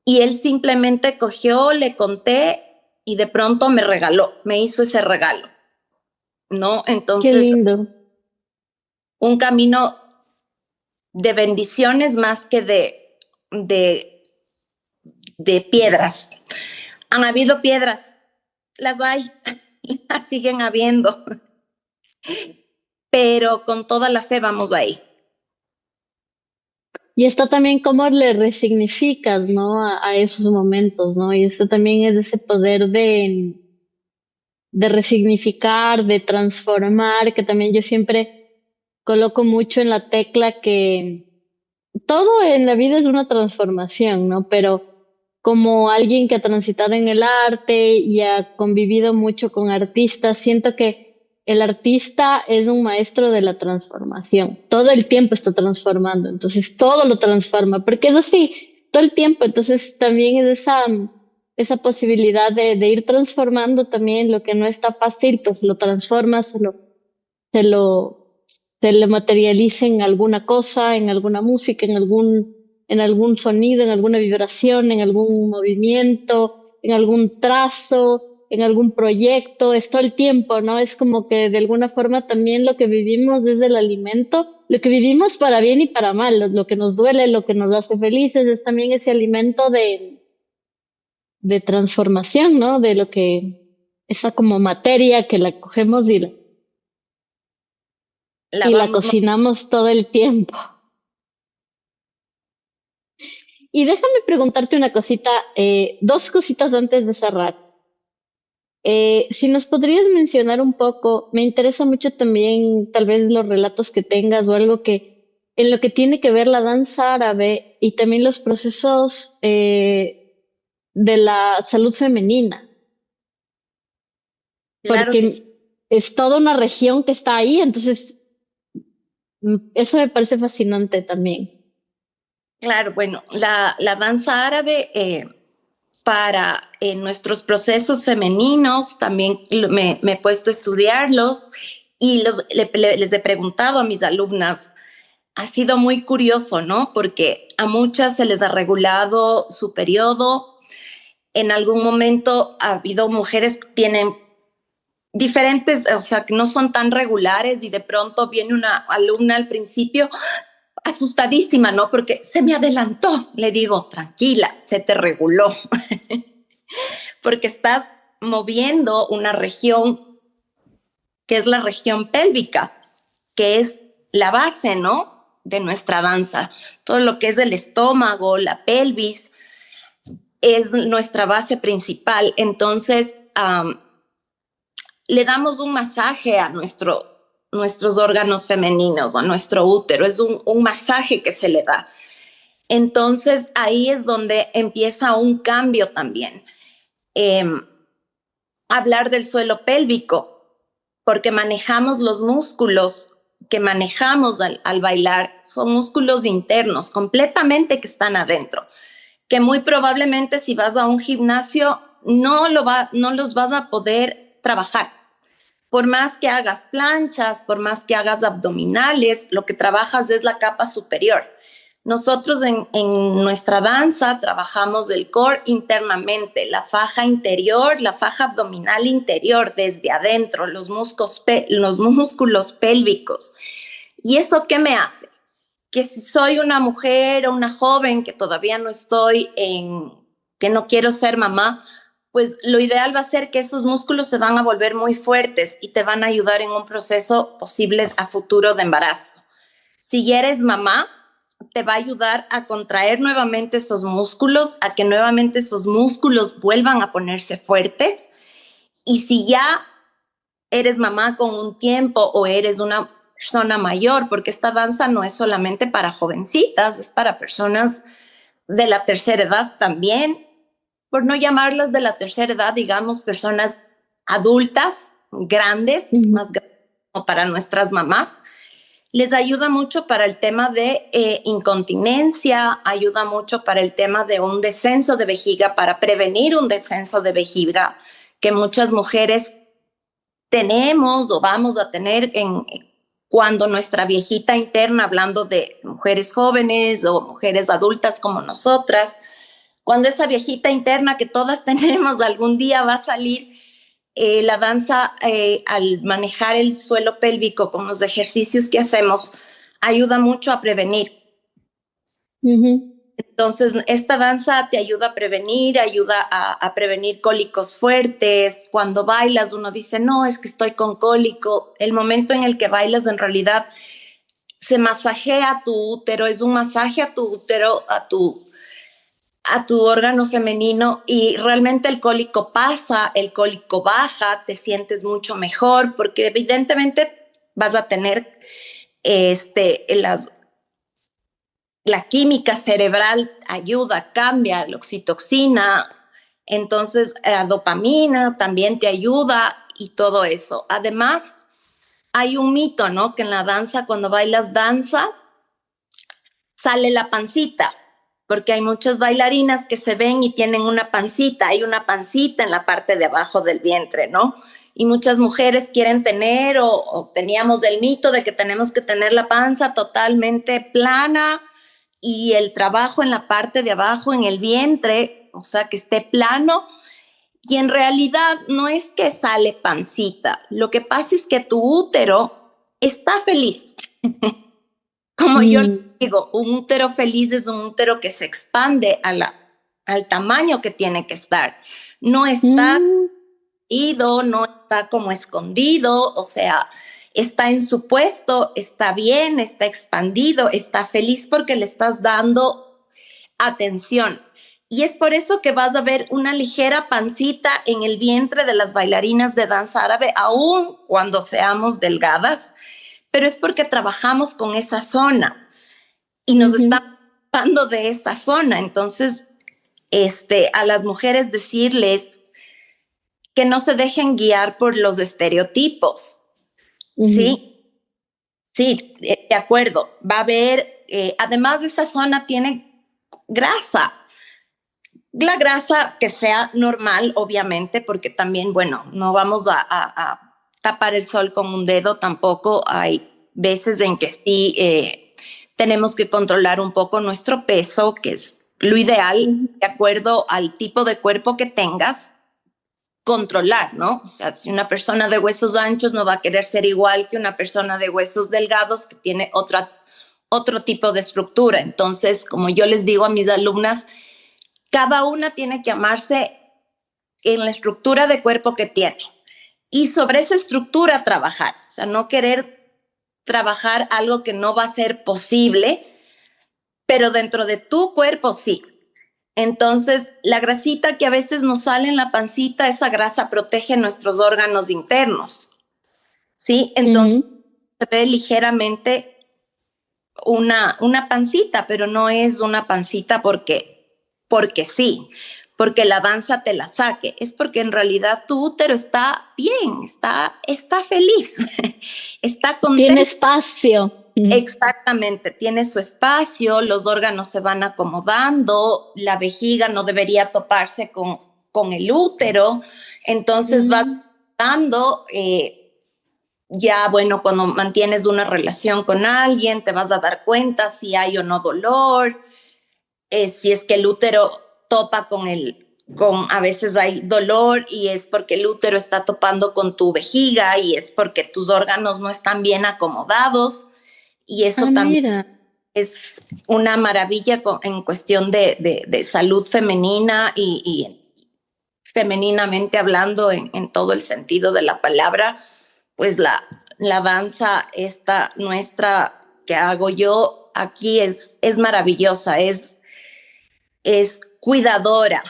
Y él simplemente cogió, le conté y de pronto me regaló, me hizo ese regalo, ¿no? Qué Entonces, lindo. un camino de bendiciones más que de, de piedras. Han habido piedras, las hay, las siguen habiendo, pero con toda la fe vamos ahí. Y esto también cómo le resignificas, ¿no? A esos momentos, ¿no? Y esto también es ese poder de resignificar, de transformar, que también yo siempre coloco mucho en la tecla que todo en la vida es una transformación, ¿no? Pero como alguien que ha transitado en el arte y ha convivido mucho con artistas, siento que el artista es un maestro de la transformación. Todo el tiempo está transformando, entonces todo lo transforma, porque es así, todo el tiempo. Entonces también es esa posibilidad de ir transformando también lo que no está fácil, pues lo transformas, se lo, se le materializa en alguna cosa, en alguna música, en algún sonido, en alguna vibración, en algún movimiento, en algún trazo, en algún proyecto, es todo el tiempo, ¿no? Es como que de alguna forma también lo que vivimos es el alimento, lo que vivimos para bien y para mal, lo que nos duele, lo que nos hace felices, es también ese alimento de transformación, ¿no? De lo que, esa como materia que la cogemos La y la vamos, cocinamos todo el tiempo. Y déjame preguntarte una cosita, dos cositas antes de cerrar. Si nos podrías mencionar un poco, me interesa mucho también tal vez los relatos que tengas o algo que en lo que tiene que ver la danza árabe y también los procesos de la salud femenina, claro que sí. porque es toda una región que está ahí, entonces eso me parece fascinante también. Claro, bueno, la danza árabe para nuestros procesos femeninos, también me he puesto a estudiarlos y les he preguntado a mis alumnas, ha sido muy curioso, ¿no? Porque a muchas se les ha regulado su periodo, en algún momento ha habido mujeres que tienen diferentes, o sea, que no son tan regulares y de pronto viene una alumna al principio asustadísima, ¿no? Porque se me adelantó. Le digo, tranquila, se te reguló, porque estás moviendo una región que es la región pélvica, que es la base, ¿no? De nuestra danza. Todo lo que es el estómago, la pelvis, es nuestra base principal. Entonces, le damos un masaje a nuestros órganos femeninos, a nuestro útero. Es un masaje que se le da. Entonces ahí es donde empieza un cambio también. Eh, Hablar del suelo pélvico, porque manejamos los músculos que manejamos al bailar, son músculos internos, completamente que están adentro, que muy probablemente si vas a un gimnasio no los vas a poder trabajar. Por más que hagas planchas, por más que hagas abdominales, lo que trabajas es la capa superior. Nosotros en nuestra danza trabajamos el core internamente, la faja interior, la faja abdominal interior, desde adentro, los músculos pélvicos. ¿Y eso qué me hace? Que si soy una mujer o una joven que todavía no que no quiero ser mamá, pues lo ideal va a ser que esos músculos se van a volver muy fuertes y te van a ayudar en un proceso posible a futuro de embarazo. Si ya eres mamá, te va a ayudar a contraer nuevamente esos músculos, a que nuevamente esos músculos vuelvan a ponerse fuertes. Y si ya eres mamá con un tiempo o eres una persona mayor, porque esta danza no es solamente para jovencitas, es para personas de la tercera edad también, por no llamarlas de la tercera edad, digamos, personas adultas, grandes, Ujú, más grandes como para nuestras mamás. Les ayuda mucho para el tema de incontinencia, ayuda mucho para el tema de un descenso de vejiga, para prevenir un descenso de vejiga que muchas mujeres tenemos o vamos a tener cuando nuestra viejita interna, hablando de mujeres jóvenes o mujeres adultas como nosotras, cuando esa viejita interna que todas tenemos algún día va a salir, la danza al manejar el suelo pélvico con los ejercicios que hacemos ayuda mucho a prevenir. ujú. Entonces, esta danza te ayuda a prevenir, ayuda a prevenir cólicos fuertes. Cuando bailas, uno dice, no, es que estoy con cólico. El momento en el que bailas, en realidad, se masajea tu útero, es un masaje a tu útero, a tu órgano femenino y realmente el cólico pasa, el cólico baja, te sientes mucho mejor porque evidentemente vas a tener las la química cerebral ayuda, cambia la oxitocina, entonces dopamina también te ayuda y todo eso. Además, hay un mito, ¿no? Que en la danza, cuando bailas danza, sale la pancita, porque hay muchas bailarinas que se ven y tienen una pancita, hay una pancita en la parte de abajo del vientre, ¿no? Y muchas mujeres quieren tener o teníamos el mito de que tenemos que tener la panza totalmente plana y el trabajo en la parte de abajo, en el vientre, o sea, que esté plano. Y en realidad no es que sale pancita, lo que pasa es que tu útero está feliz. Como yo Mm, digo, un útero feliz es un útero que se expande al tamaño que tiene que estar. No está mm, ido, no está como escondido, o sea, está en su puesto, está bien, está expandido, está feliz porque le estás dando atención. Y es por eso que vas a ver una ligera pancita en el vientre de las bailarinas de danza árabe, aun cuando seamos delgadas, pero es porque trabajamos con esa zona y nos ujú. estamos ocupando de esa zona. Entonces, a las mujeres decirles que no se dejen guiar por los estereotipos, Ujú, ¿sí? Sí, de acuerdo. Va a haber, además de esa zona tiene grasa. La grasa que sea normal, obviamente, porque también, bueno, no vamos a tapar el sol con un dedo tampoco. Hay veces en que sí tenemos que controlar un poco nuestro peso, que es lo ideal, ujú. de acuerdo al tipo de cuerpo que tengas, controlar, ¿no? O sea, si una persona de huesos anchos no va a querer ser igual que una persona de huesos delgados que tiene otro tipo de estructura. Entonces, como yo les digo a mis alumnas, cada una tiene que amarse en la estructura de cuerpo que tiene y sobre esa estructura trabajar, o sea, no querer trabajar algo que no va a ser posible, pero dentro de tu cuerpo sí. Entonces, la grasita que a veces nos sale en la pancita, esa grasa protege nuestros órganos internos, ¿sí? Entonces, Ujú. se ve ligeramente una pancita, pero no es una pancita porque sí, porque la danza te la saque, es porque en realidad tu útero está bien, está feliz, está Tiene contento. espacio. Ujú. Exactamente, tiene su espacio, los órganos se van acomodando, la vejiga no debería toparse con el útero, entonces vas Mm. dando ya, bueno, cuando mantienes una relación con alguien, te vas a dar cuenta si hay o no dolor, si es que el útero topa a veces hay dolor y es porque el útero está topando con tu vejiga y es porque tus órganos no están bien acomodados y Ah, eso también mira. es una maravilla en cuestión de salud femenina y femeninamente hablando en todo el sentido de la palabra, pues la danza esta nuestra que hago yo aquí es maravillosa, es cuidadora,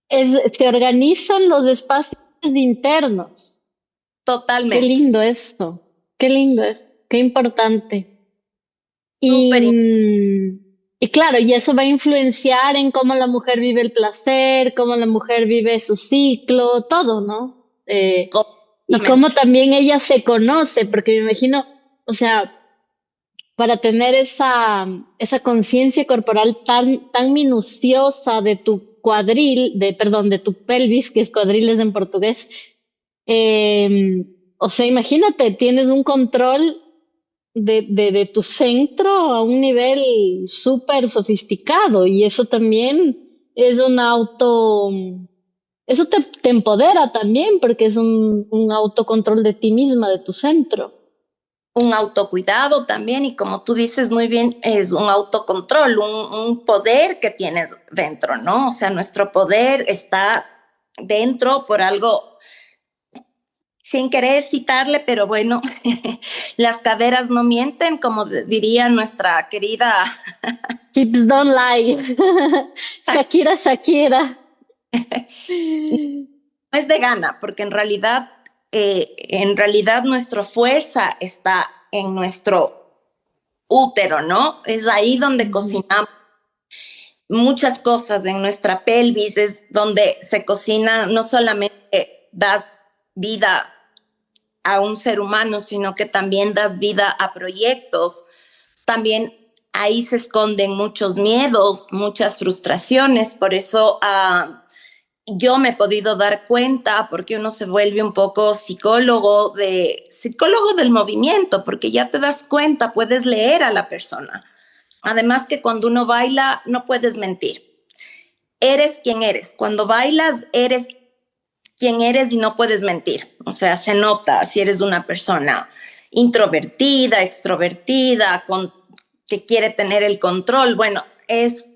Se organizan los espacios internos. Qué totalmente, lindo esto. Qué lindo es. Qué importante. Y, súper y claro, y eso va a influenciar en cómo la mujer vive el placer, cómo la mujer vive su ciclo, todo, ¿no? Y cómo completamente. también ella se conoce, porque me imagino, o sea, para tener esa conciencia corporal tan minuciosa de tu cuadril, perdón, de tu pelvis, que es cuadriles en portugués, o sea, imagínate, tienes un control de tu centro a un nivel súper sofisticado y eso también es eso te empodera también porque es un autocontrol de ti misma, de tu centro. Un autocuidado también y como tú dices muy bien, es un autocontrol, un poder que tienes dentro, ¿no? O sea, nuestro poder está dentro por algo sin querer citarle, pero bueno, las caderas no mienten, como diría nuestra querida, Hips don't lie. Shakira, Shakira. no es de gana, porque en realidad nuestra fuerza está en nuestro útero, ¿no? Es ahí donde cocinamos muchas cosas en nuestra pelvis, es donde se cocina, no solamente das vida a un ser humano, sino que también das vida a proyectos. También ahí se esconden muchos miedos, muchas frustraciones, por eso yo me he podido dar cuenta, porque uno se vuelve un poco psicólogo del movimiento, porque ya te das cuenta, puedes leer a la persona. Además que cuando uno baila no puedes mentir. Eres quien eres. Cuando bailas eres quien eres y no puedes mentir. O sea, se nota si eres una persona introvertida, extrovertida, que quiere tener el control. Bueno, es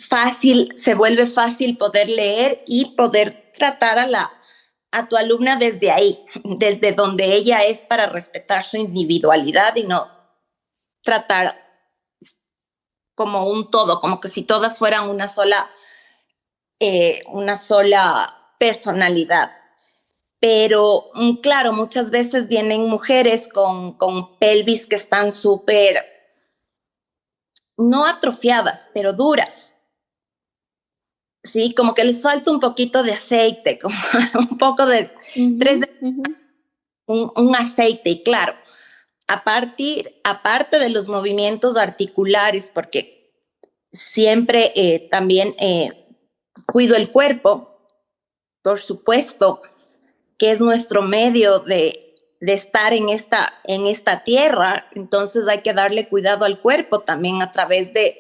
fácil, se vuelve fácil poder leer y poder tratar a tu alumna desde ahí, desde donde ella es, para respetar su individualidad y no tratar como un todo, como que si todas fueran una sola personalidad. Pero claro, muchas veces vienen mujeres con pelvis que están súper, no atrofiadas, pero duras. Sí, como que les falta un poquito de aceite, como un poco de un aceite. Y claro, aparte de los movimientos articulares, porque siempre también cuido el cuerpo, por supuesto, que es nuestro medio de estar en esta tierra. Entonces hay que darle cuidado al cuerpo también a través de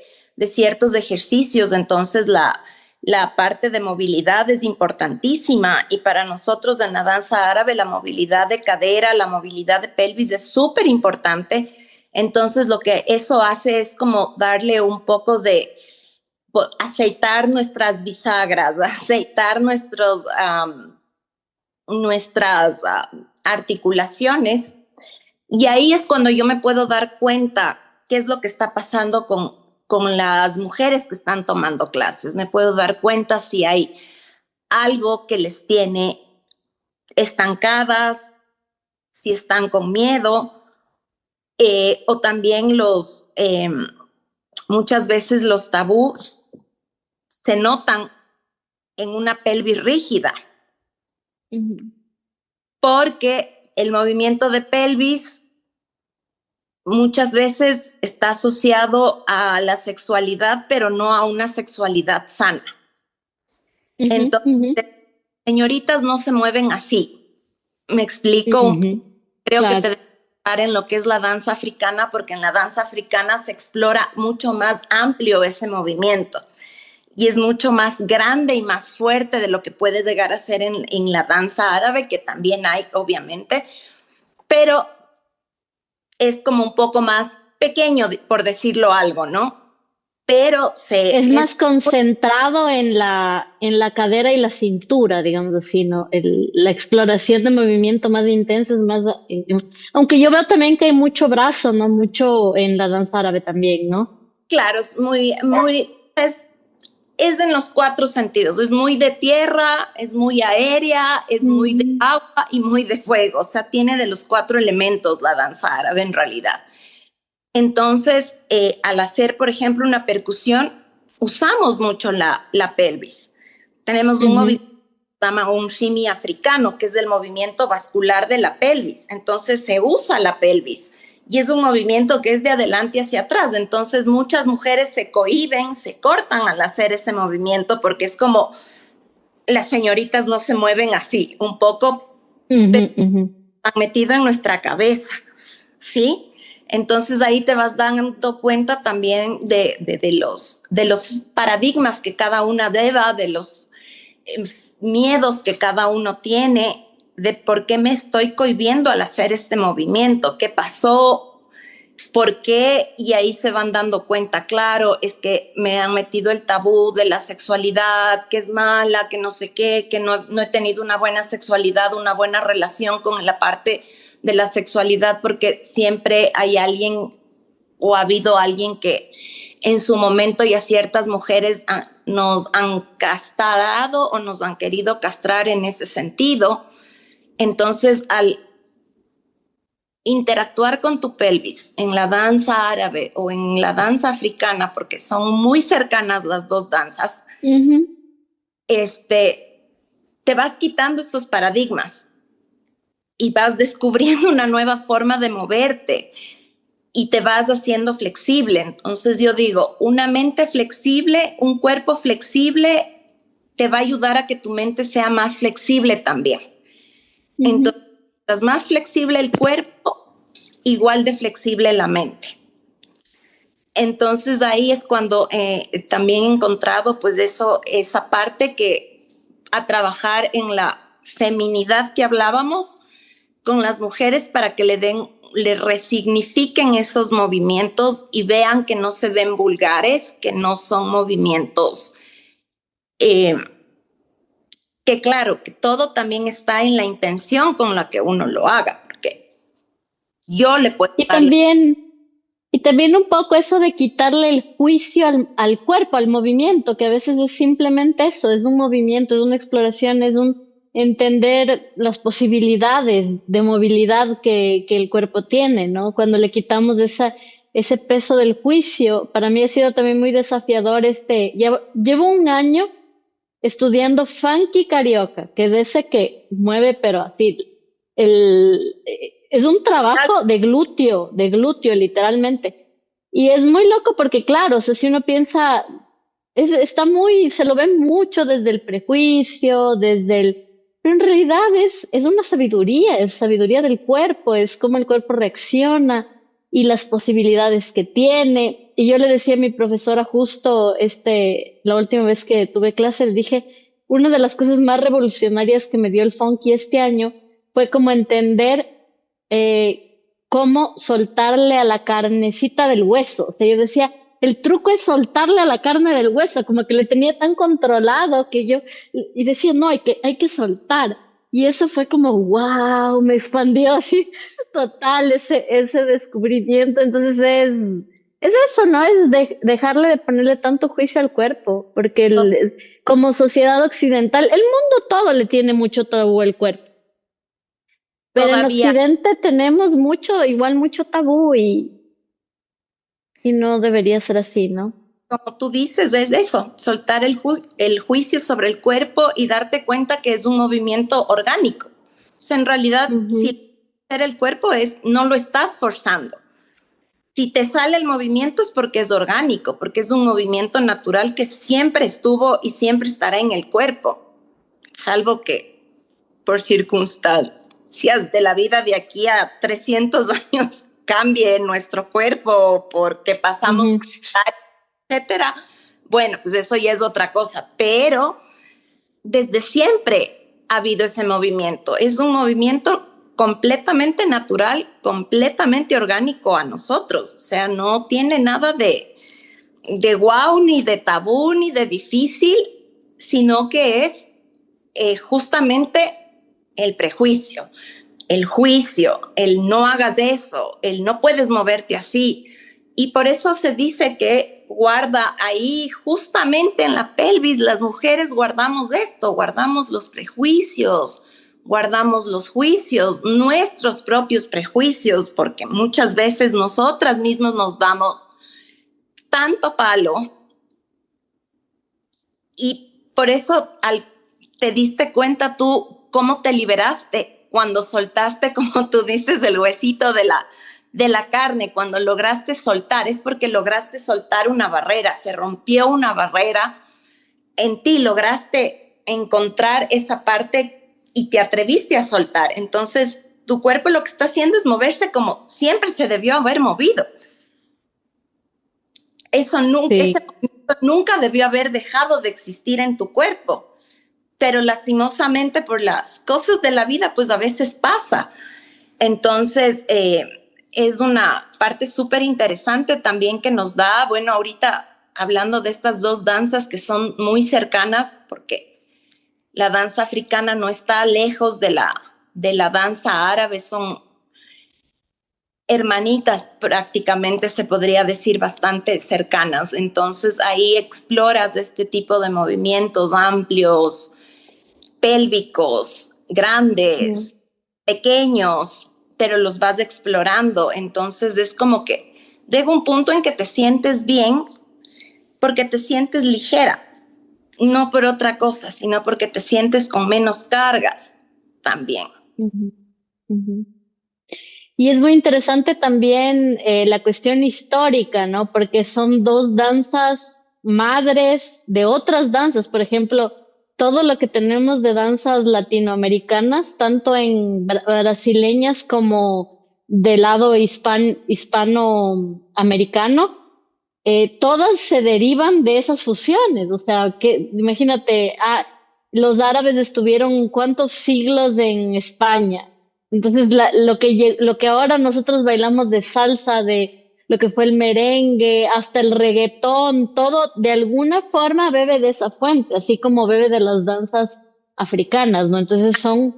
ciertos ejercicios. Entonces la parte de movilidad es importantísima, y para nosotros en la danza árabe la movilidad de cadera, la movilidad de pelvis es súper importante. Entonces lo que eso hace es como darle un poco de aceitar nuestras bisagras, aceitar nuestras articulaciones, y ahí es cuando yo me puedo dar cuenta qué es lo que está pasando con las mujeres que están tomando clases. Me puedo dar cuenta si hay algo que les tiene estancadas, si están con miedo, o también muchas veces los tabús se notan en una pelvis rígida. Porque el movimiento de pelvis muchas veces está asociado a la sexualidad, pero no a una sexualidad sana. Entonces, señoritas no se mueven así. Me explico. Creo Claro. que te debes estar en lo que es la danza africana, porque en la danza africana se explora mucho más amplio ese movimiento. Y es mucho más grande y más fuerte de lo que puede llegar a ser en la danza árabe, que también hay, obviamente, pero es como un poco más pequeño, por decirlo algo, ¿no? Pero es más concentrado en la cadera y la cintura, digamos así, ¿no? La exploración de movimiento más intensa es más, aunque yo veo también que hay mucho brazo, ¿no? Mucho en la danza árabe también, ¿no? Claro, es en los cuatro sentidos. Es muy de tierra, es muy aérea, es muy de agua y muy de fuego. O sea, tiene de los cuatro elementos la danza árabe en realidad. Entonces, al hacer, por ejemplo, una percusión, usamos mucho la pelvis. Tenemos un movimiento que se llama un shimmy africano, que es el movimiento vascular de la pelvis. Entonces, se usa la pelvis. Y es un movimiento que es de adelante hacia atrás. Entonces muchas mujeres se cohíben, se cortan al hacer ese movimiento, porque es como las señoritas no se mueven así, un poco metido en nuestra cabeza, ¿sí? Entonces ahí te vas dando cuenta también de los paradigmas que cada una lleva, de los miedos que cada uno tiene, de por qué me estoy cohibiendo al hacer este movimiento, qué pasó, por qué, y ahí se van dando cuenta. Claro, es que me han metido el tabú de la sexualidad, que es mala, que no sé qué, que no he tenido una buena sexualidad, una buena relación con la parte de la sexualidad, porque siempre hay alguien o ha habido alguien que en su momento, y a ciertas mujeres nos han castrado o nos han querido castrar en ese sentido. Entonces, interactuar con tu pelvis en la danza árabe o en la danza africana, porque son muy cercanas las dos danzas, te vas quitando esos paradigmas y vas descubriendo una nueva forma de moverte y te vas haciendo flexible. Entonces yo digo, una mente flexible, un cuerpo flexible, te va a ayudar a que tu mente sea más flexible también. Entonces, mientras más flexible el cuerpo, igual de flexible la mente. Entonces ahí es cuando también he encontrado pues esa parte que a trabajar en la feminidad que hablábamos con las mujeres para que le resignifiquen esos movimientos y vean que no se ven vulgares, que no son movimientos que claro, que todo también está en la intención con la que uno lo haga, porque yo le puedo Y darle. también un poco eso de quitarle el juicio al cuerpo, al movimiento, que a veces es simplemente eso, es un movimiento, es una exploración, es un entender las posibilidades de movilidad que el cuerpo tiene, ¿no? Cuando le quitamos ese peso del juicio, para mí ha sido también muy desafiador llevo un año estudiando funky carioca, que es ese que mueve, pero así, es un trabajo de glúteo, literalmente. Y es muy loco porque, claro, o sea, si uno piensa, se lo ve mucho desde el prejuicio, pero en realidad es una sabiduría, es sabiduría del cuerpo, es cómo el cuerpo reacciona y las posibilidades que tiene. Y yo le decía a mi profesora justo la última vez que tuve clase, le dije, una de las cosas más revolucionarias que me dio el funky este año fue como entender cómo soltarle a la carnecita del hueso. O sea, yo decía, el truco es soltarle a la carne del hueso, como que le tenía tan controlado y decía, no, hay que soltar. Y eso fue como, wow, me expandió así total ese descubrimiento. Entonces es eso, ¿no? Es dejarle de ponerle tanto juicio al cuerpo, porque como sociedad occidental, el mundo todo le tiene mucho tabú al cuerpo. Pero en Todavía, Occidente tenemos mucho tabú y no debería ser así, ¿no? como tú dices, es eso, soltar el juicio sobre el cuerpo y darte cuenta que es un movimiento orgánico. O sea, en realidad, si el cuerpo no lo estás forzando. Si te sale el movimiento es porque es orgánico, porque es un movimiento natural que siempre estuvo y siempre estará en el cuerpo, salvo que por circunstancias de la vida de aquí a 300 años cambie nuestro cuerpo porque pasamos, etcétera. Bueno, pues eso ya es otra cosa, pero desde siempre ha habido ese movimiento. Es un movimiento completamente natural, completamente orgánico a nosotros. O sea, no tiene nada de wow, ni de tabú, ni de difícil, sino que es justamente el prejuicio, el juicio, el no hagas eso, el no puedes moverte así. Y por eso se dice que guarda ahí, justamente en la pelvis, las mujeres guardamos esto, guardamos los prejuicios, guardamos los juicios, nuestros propios prejuicios, porque muchas veces nosotras mismas nos damos tanto palo y por eso te diste cuenta tú cómo te liberaste cuando soltaste, como tú dices, el huesito de la carne, cuando lograste soltar, es porque lograste soltar una barrera, se rompió una barrera en ti, lograste encontrar esa parte y te atreviste a soltar. Entonces, tu cuerpo lo que está haciendo es moverse como siempre se debió haber movido. Ese movimiento nunca debió haber dejado de existir en tu cuerpo, pero lastimosamente por las cosas de la vida, pues a veces pasa. Entonces, es una parte súper interesante también que nos da, bueno, ahorita hablando de estas dos danzas que son muy cercanas, porque la danza africana no está lejos de la danza árabe, son hermanitas prácticamente, se podría decir, bastante cercanas. Entonces ahí exploras este tipo de movimientos amplios, pélvicos, grandes, pequeños, pero los vas explorando. Entonces es como que llega un punto en que te sientes bien porque te sientes ligera, no por otra cosa, sino porque te sientes con menos cargas también. Ujú, ujú. Y es muy interesante también la cuestión histórica, ¿no? Porque son dos danzas madres de otras danzas. Por ejemplo, todo lo que tenemos de danzas latinoamericanas, tanto en brasileñas como del lado hispanoamericano, todas se derivan de esas fusiones. O sea, que imagínate, los árabes estuvieron cuántos siglos en España. Entonces, lo que ahora nosotros bailamos de salsa, de lo que fue el merengue, hasta el reggaetón, todo de alguna forma bebe de esa fuente, así como bebe de las danzas africanas, ¿no? Entonces En son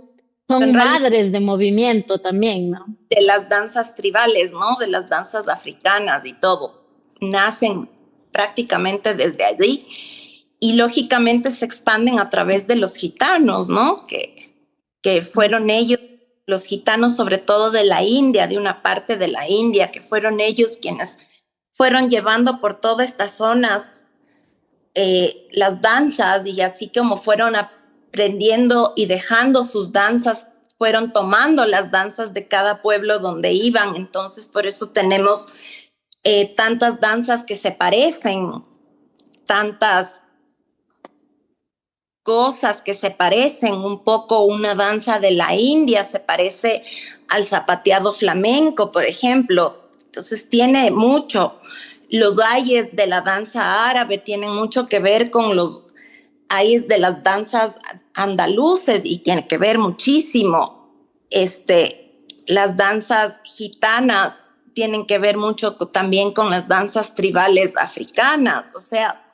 realidad, madres de movimiento también, ¿no? de las danzas tribales, ¿no? De las danzas africanas y todo, nacen prácticamente desde allí y lógicamente se expanden a través de los gitanos, ¿no? Que fueron ellos, los gitanos sobre todo de la India, de una parte de la India, que fueron ellos quienes fueron llevando por todas estas zonas las danzas y así como fueron aprendiendo y dejando sus danzas, fueron tomando las danzas de cada pueblo donde iban. Entonces, por eso tenemos tantas danzas que se parecen, tantas cosas que se parecen, un poco una danza de la India se parece al zapateado flamenco, por ejemplo. Entonces tiene mucho. Los ayes de la danza árabe tienen mucho que ver con los ayes de las danzas andaluces y tiene que ver muchísimo. Las danzas gitanas tienen que ver mucho también con las danzas tribales africanas. O sea,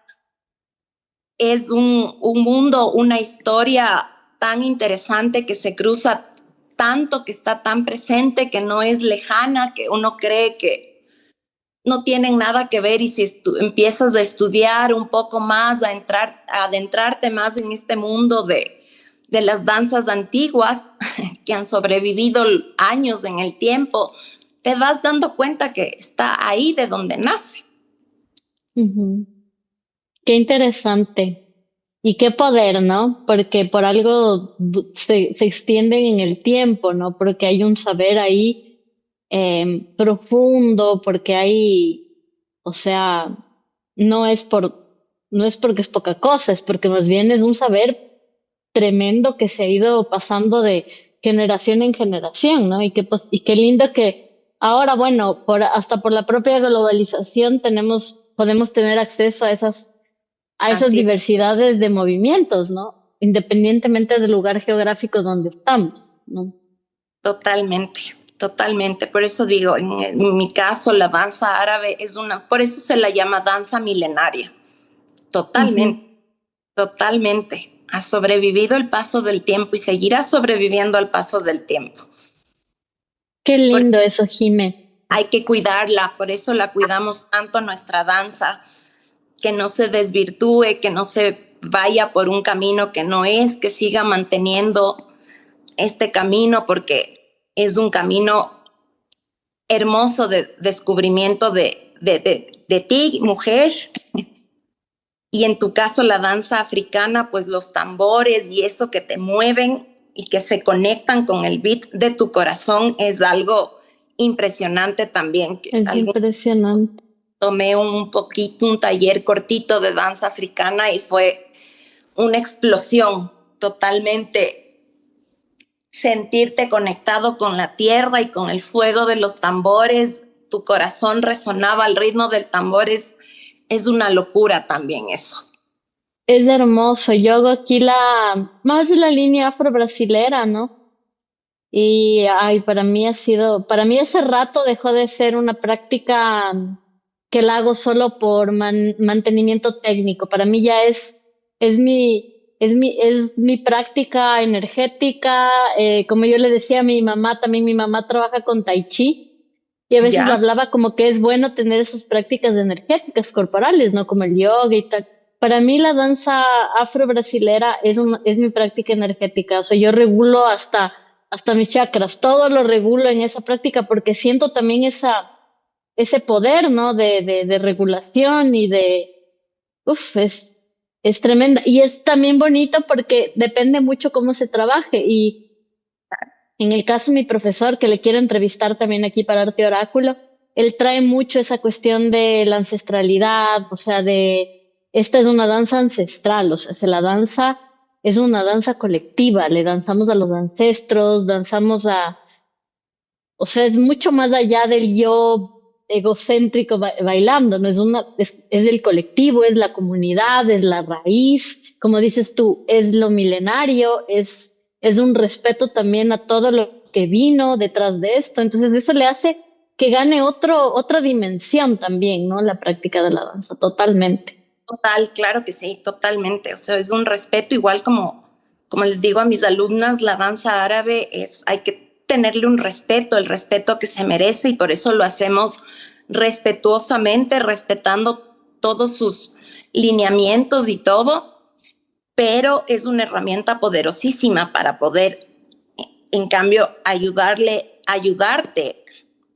es un mundo, una historia tan interesante que se cruza tanto, que está tan presente, que no es lejana, que uno cree que no tienen nada que ver y si empiezas a estudiar un poco más, a adentrarte más en este mundo de las danzas antiguas que han sobrevivido años en el tiempo, te vas dando cuenta que está ahí de donde nace. Ujú. Qué interesante. Y qué poder, ¿no? Porque por algo se extienden en el tiempo, ¿no? Porque hay un saber ahí profundo, porque hay, o sea, no es no es porque es poca cosa, es porque más bien es un saber tremendo que se ha ido pasando de generación en generación, ¿no? Y qué lindo que ahora, bueno, hasta por la propia globalización podemos tener acceso a esas Así, diversidades de movimientos, ¿no? Independientemente del lugar geográfico donde estamos, ¿no? totalmente, totalmente. Por eso digo, en mi caso, la danza árabe es por eso se la llama danza milenaria. Ujú. Totalmente, totalmente. Ha sobrevivido el paso del tiempo y seguirá sobreviviendo al paso del tiempo. Qué Porque lindo eso, Jime. hay que cuidarla, por eso la cuidamos tanto nuestra danza, que no se desvirtúe, que no se vaya por un camino que no es, que siga manteniendo este camino, porque es un camino hermoso de descubrimiento de ti, mujer, y en tu caso la danza africana, pues los tambores y eso que te mueven y que se conectan con el beat de tu corazón es algo impresionante también. Es impresionante. Tomé un poquito, un taller cortito de danza africana y fue una explosión totalmente sentirte conectado con la tierra y con el fuego de los tambores, tu corazón resonaba al ritmo del tambor, es una locura también eso. Es hermoso. Yo hago aquí más de la línea afro-brasilera, ¿no? Y ay, para mí ese rato dejó de ser una práctica que la hago solo por mantenimiento técnico. Para mí ya es mi práctica energética. Como yo le decía a mi mamá, también mi mamá trabaja con Tai Chi. Y a veces Ya, hablaba como que es bueno tener esas prácticas energéticas corporales, ¿no? Como el yoga y tal. Para mí la danza afro-brasilera es mi práctica energética. O sea, yo regulo hasta hasta mis chakras, todo lo regulo en esa práctica porque siento también ese poder, ¿no? De regulación y uf, es tremenda. Y es también bonito porque depende mucho cómo se trabaje. Y en el caso de mi profesor, que le quiero entrevistar también aquí para Arte Oráculo, él trae mucho esa cuestión de la ancestralidad, o sea, esta es una danza ancestral, o sea, es una danza colectiva, le danzamos a los ancestros, o sea, es mucho más allá del yo egocéntrico bailando, ¿no? Es el colectivo, es la comunidad, es la raíz, como dices tú, es lo milenario, es un respeto también a todo lo que vino detrás de esto. Entonces, eso le hace que gane otra dimensión también, ¿no? La práctica de la danza, totalmente. Total, claro que sí, totalmente. O sea, es un respeto, igual como les digo a mis alumnas, la danza árabe hay que tenerle un respeto, el respeto que se merece, y por eso lo hacemos respetuosamente, respetando todos sus lineamientos y todo, pero es una herramienta poderosísima para poder, en cambio, ayudarte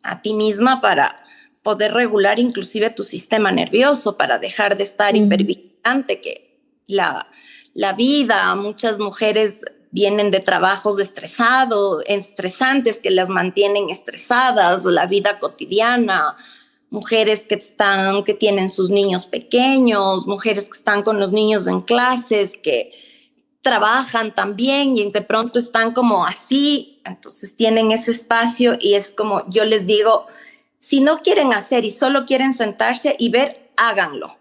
a ti misma para poder regular inclusive tu sistema nervioso, para dejar de estar hipervigilante, que la vida, muchas mujeres vienen de trabajos estresantes que las mantienen estresadas, la vida cotidiana, mujeres que tienen sus niños pequeños, mujeres que están con los niños en clases, que trabajan también y de pronto están como así, entonces tienen ese espacio y es como yo les digo, si no quieren hacer y solo quieren sentarse y ver, háganlo.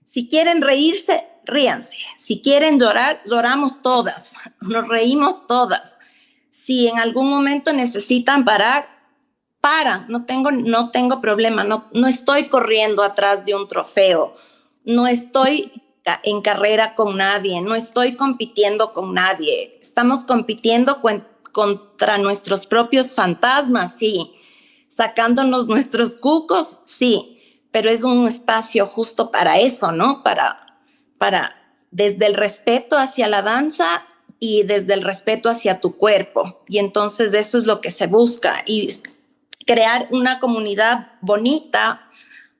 Si quieren reírse, ríanse. Si quieren llorar, lloramos todas, nos reímos todas. Si en algún momento necesitan parar, paran, no tengo problema, no estoy corriendo atrás de un trofeo, no estoy en carrera con nadie, no estoy compitiendo con nadie, estamos compitiendo contra nuestros propios fantasmas, sí, sacándonos nuestros cucos, sí, pero es un espacio justo para eso, ¿no? Para desde el respeto hacia la danza y desde el respeto hacia tu cuerpo. Y entonces eso es lo que se busca. Y crear una comunidad bonita.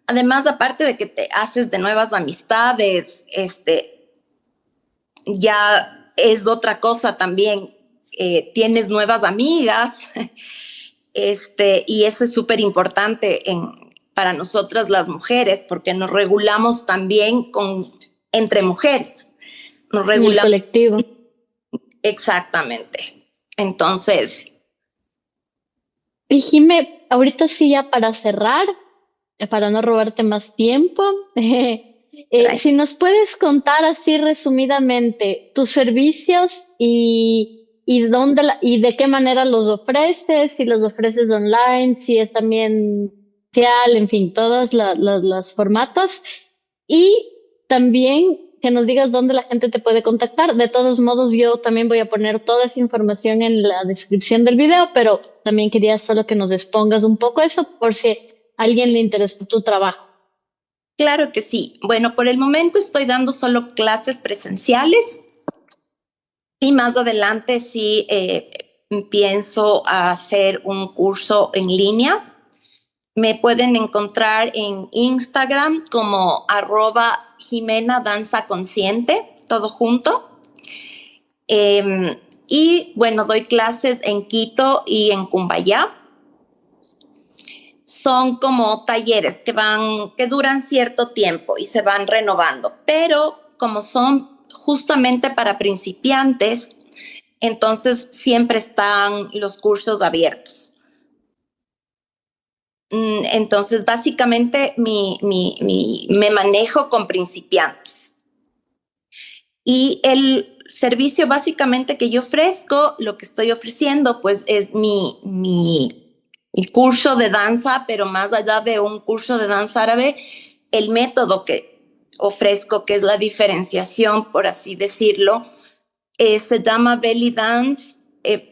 Además, aparte de que te haces de nuevas amistades, ya es otra cosa también. Tienes nuevas amigas, y eso es súper importante para nosotras las mujeres, porque nos regulamos también entre mujeres. Nos En el regulamos. colectivo. Exactamente. Entonces, Y Jime, ahorita sí ya para cerrar, para no robarte más tiempo, si nos puedes contar así resumidamente tus servicios y de qué manera los ofreces, si los ofreces online, si es también social, en fin, todos los formatos. Y también que nos digas dónde la gente te puede contactar. De todos modos, yo también voy a poner toda esa información en la descripción del video, pero también quería solo que nos expongas un poco eso por si a alguien le interesó tu trabajo. claro que sí. Bueno, por el momento estoy dando solo clases presenciales y más adelante sí pienso hacer un curso en línea. Me pueden encontrar en Instagram como @Jimena Danza Consciente, todo junto. Y bueno, doy clases en Quito y en Cumbayá. Son como talleres que duran cierto tiempo y se van renovando, pero como son justamente para principiantes, entonces siempre están los cursos abiertos. Entonces, básicamente me manejo con principiantes. Y el servicio básicamente que yo ofrezco, lo que estoy ofreciendo, pues es el curso de danza, pero más allá de un curso de danza árabe, el método que ofrezco, que es la diferenciación, por así decirlo, se llama Belly Dance,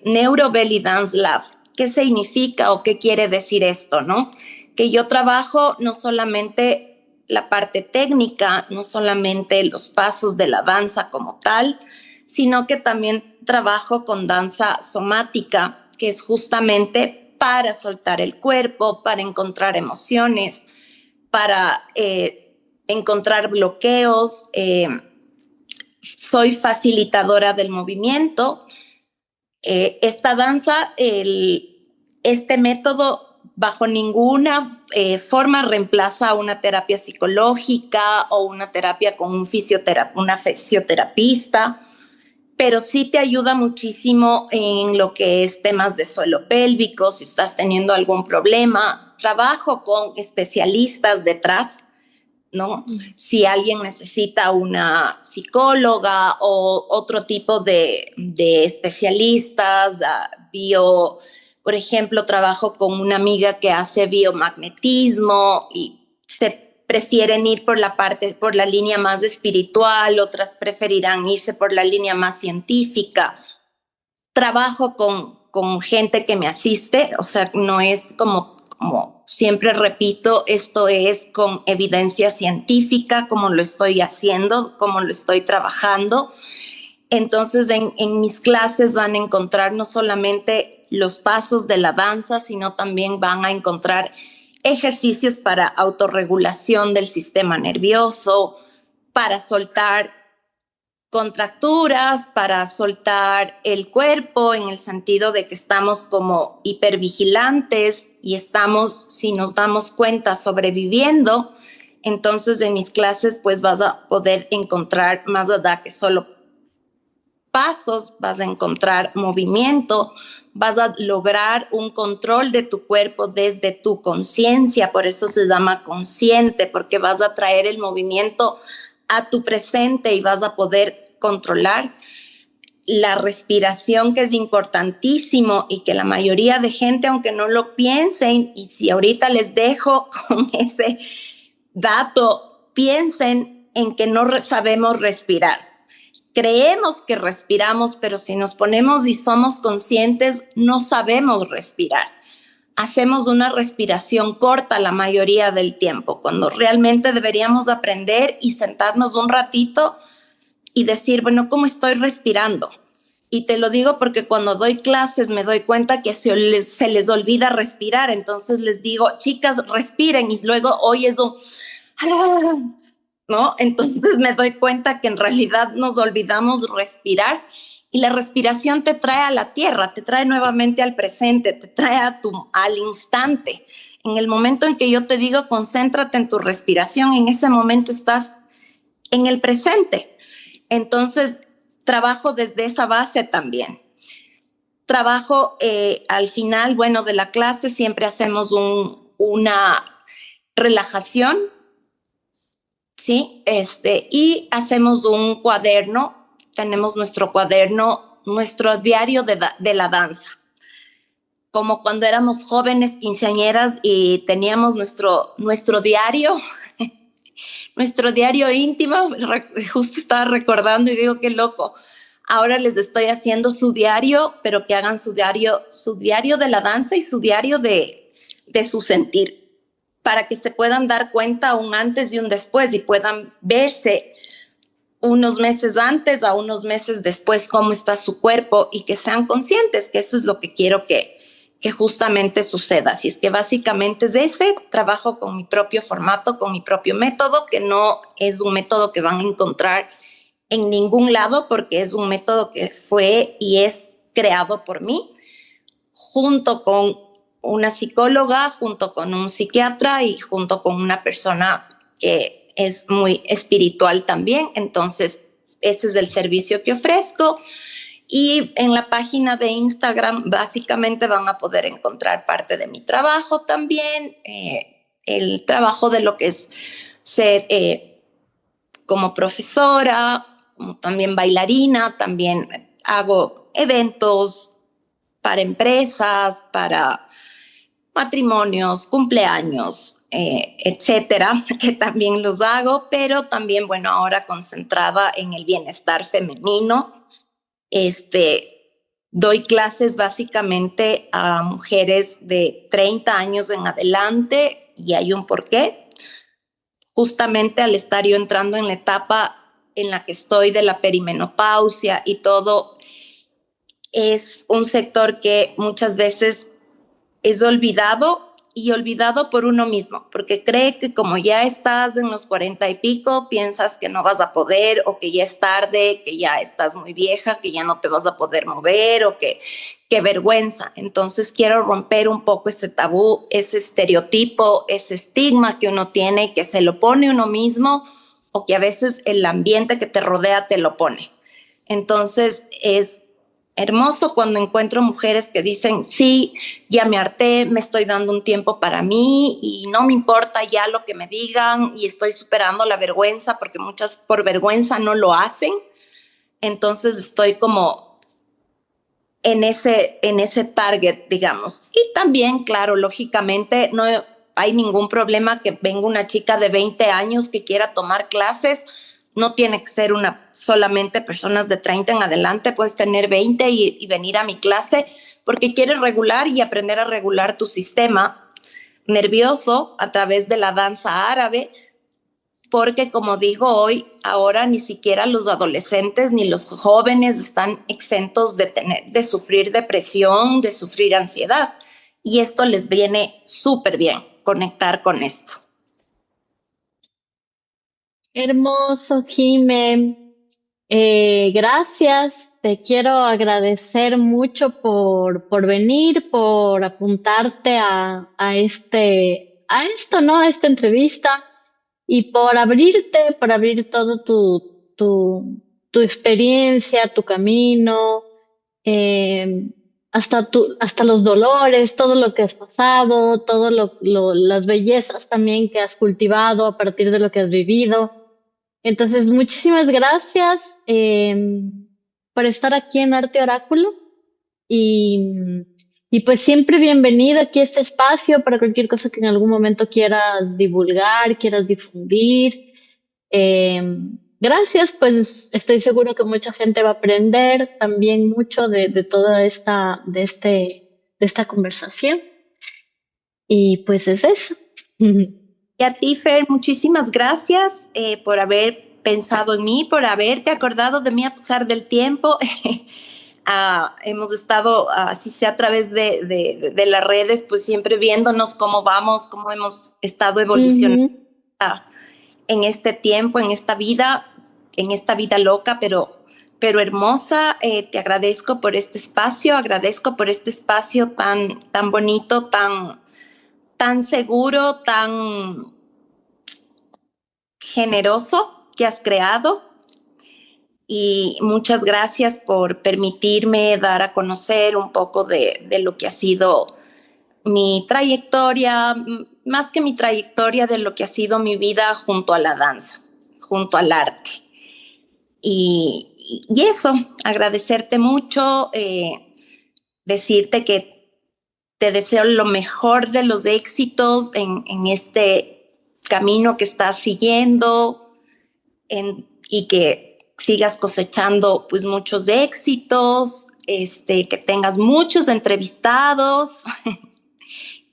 Neuro Belly Dance Lab. ¿Qué significa o qué quiere decir esto, no? Que yo trabajo no solamente la parte técnica, no solamente los pasos de la danza como tal, sino que también trabajo con danza somática, que es justamente para soltar el cuerpo, para encontrar emociones, para encontrar bloqueos. Soy facilitadora del movimiento. Esta danza, este método bajo ninguna forma reemplaza a una terapia psicológica o una terapia con una fisioterapista, pero sí te ayuda muchísimo en lo que es temas de suelo pélvico, si estás teniendo algún problema. Trabajo con especialistas detrás, ¿no? Si alguien necesita una psicóloga o otro tipo de especialistas, por ejemplo, trabajo con una amiga que hace biomagnetismo y se prefieren ir por la línea más espiritual, otras preferirán irse por la línea más científica. Trabajo con gente que me asiste, o sea, no es como siempre repito, esto es con evidencia científica, como lo estoy haciendo, como lo estoy trabajando. Entonces, en mis clases van a encontrar no solamente los pasos de la danza, sino también van a encontrar ejercicios para autorregulación del sistema nervioso, para soltar contracturas, para soltar el cuerpo en el sentido de que estamos como hipervigilantes y estamos, si nos damos cuenta, sobreviviendo. Entonces en mis clases pues vas a poder encontrar más allá que solo pasos, vas a encontrar movimiento, vas a lograr un control de tu cuerpo desde tu conciencia, por eso se llama consciente, porque vas a traer el movimiento a tu presente y vas a poder controlar la respiración, que es importantísimo y que la mayoría de gente, aunque no lo piensen, y si ahorita les dejo con ese dato, piensen en que no sabemos respirar. Creemos que respiramos, pero si nos ponemos y somos conscientes, no sabemos respirar. Hacemos una respiración corta la mayoría del tiempo, cuando realmente deberíamos aprender y sentarnos un ratito y decir, bueno, ¿cómo estoy respirando? Y te lo digo porque cuando doy clases me doy cuenta que se les olvida respirar, entonces les digo, chicas, respiren, y luego oyes un... ¿no? Entonces me doy cuenta que en realidad nos olvidamos respirar y la respiración te trae a la tierra, te trae nuevamente al presente, te trae al instante. En el momento en que yo te digo concéntrate en tu respiración, en ese momento estás en el presente. Entonces trabajo desde esa base también. Trabajo al final, bueno, de la clase siempre hacemos una relajación, ¿sí? Y hacemos un cuaderno, tenemos nuestro cuaderno, nuestro diario de la danza. Como cuando éramos jóvenes quinceañeras y teníamos nuestro diario, nuestro diario íntimo, justo estaba recordando y digo, qué loco. Ahora les estoy haciendo su diario, pero que hagan su diario de la danza y su diario de su sentir, para que se puedan dar cuenta un antes y un después y puedan verse unos meses antes a unos meses después cómo está su cuerpo y que sean conscientes, que eso es lo que quiero que justamente suceda. Así es que básicamente es ese trabajo con mi propio formato, con mi propio método, que no es un método que van a encontrar en ningún lado porque es un método que fue y es creado por mí, junto con una psicóloga, junto con un psiquiatra y junto con una persona que es muy espiritual también. Entonces, ese es el servicio que ofrezco. Y en la página de Instagram básicamente van a poder encontrar parte de mi trabajo también, el trabajo de lo que es ser como profesora, como también bailarina, también hago eventos para empresas, para matrimonios, cumpleaños, etcétera, que también los hago, pero también, bueno, ahora concentrada en el bienestar femenino. Doy clases básicamente a mujeres de 30 años en adelante y hay un porqué. Justamente al estar yo entrando en la etapa en la que estoy de la perimenopausia y todo, es un sector que muchas veces es olvidado y olvidado por uno mismo, porque cree que como ya estás en los 40 y pico, piensas que no vas a poder o que ya es tarde, que ya estás muy vieja, que ya no te vas a poder mover o que qué vergüenza. Entonces quiero romper un poco ese tabú, ese estereotipo, ese estigma que uno tiene, que se lo pone uno mismo o que a veces el ambiente que te rodea te lo pone. Entonces es hermoso cuando encuentro mujeres que dicen, sí, ya me harté, me estoy dando un tiempo para mí y no me importa ya lo que me digan y estoy superando la vergüenza porque muchas por vergüenza no lo hacen. Entonces estoy como en ese target, digamos. Y también, claro, lógicamente no hay ningún problema que venga una chica de 20 años que quiera tomar clases. No tiene que ser solamente personas de 30 en adelante, puedes tener 20 y venir a mi clase porque quieres regular y aprender a regular tu sistema nervioso a través de la danza árabe, porque como digo hoy, ahora ni siquiera los adolescentes ni los jóvenes están exentos de sufrir depresión, de sufrir ansiedad. Y esto les viene súper bien conectar con esto. Hermoso, Jime. Gracias. Te quiero agradecer mucho por venir, por apuntarte a esto, ¿no? A esta entrevista y por abrir todo tu experiencia, tu camino, eh, hasta los dolores, todo lo que has pasado, las bellezas también que has cultivado a partir de lo que has vivido. Entonces, muchísimas gracias por estar aquí en Arte Oráculo y, y pues siempre bienvenido aquí a este espacio para cualquier cosa que en algún momento quieras divulgar, quieras difundir. Eh, Gracias, pues estoy seguro que mucha gente va a aprender también mucho de toda de esta conversación. Y pues es eso. Y a ti, Fer, muchísimas gracias por haber pensado en mí, por haberte acordado de mí a pesar del tiempo. Hemos estado, así sea a través de las redes, pues siempre viéndonos cómo vamos, cómo hemos estado evolucionando en este tiempo, en esta vida loca, pero hermosa. Te agradezco por este espacio, agradezco por este espacio tan bonito, tan seguro, tan generoso que has creado. Y muchas gracias por permitirme dar a conocer un poco de lo que ha sido mi trayectoria, más que mi trayectoria, de lo que ha sido mi vida junto a la danza, junto al arte. Y eso, agradecerte mucho, decirte que te deseo lo mejor de los éxitos en este camino que estás siguiendo y que sigas cosechando pues muchos éxitos, que tengas muchos entrevistados,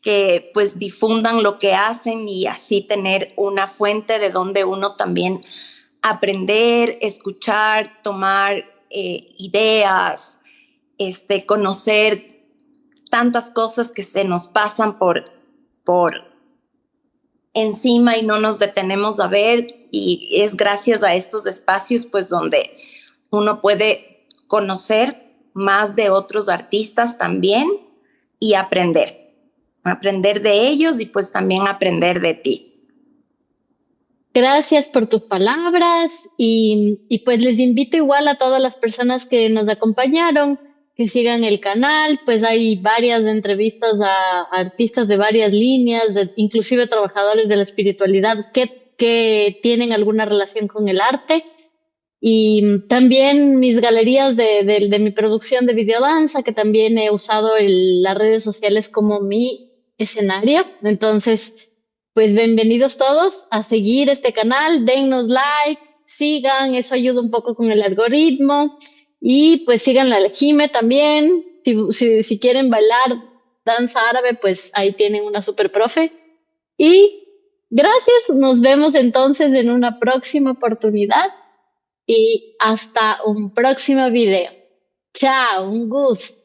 que pues difundan lo que hacen y así tener una fuente de donde uno también aprender, escuchar, tomar ideas, conocer tantas cosas que se nos pasan por encima y no nos detenemos a ver, y es gracias a estos espacios pues donde uno puede conocer más de otros artistas también y aprender de ellos y pues también aprender de ti. Gracias por tus palabras y pues les invito igual a todas las personas que nos acompañaron que sigan el canal, pues hay varias entrevistas a artistas de varias líneas, inclusive trabajadores de la espiritualidad que tienen alguna relación con el arte. Y también mis galerías de mi producción de videodanza, que también he usado las redes sociales como mi escenario. Entonces, pues bienvenidos todos a seguir este canal, dennos like, sigan, eso ayuda un poco con el algoritmo. Y pues sigan la Jime también. Si quieren bailar danza árabe, pues ahí tienen una super profe. Y gracias, nos vemos entonces en una próxima oportunidad y hasta un próximo video. Chao, un gusto.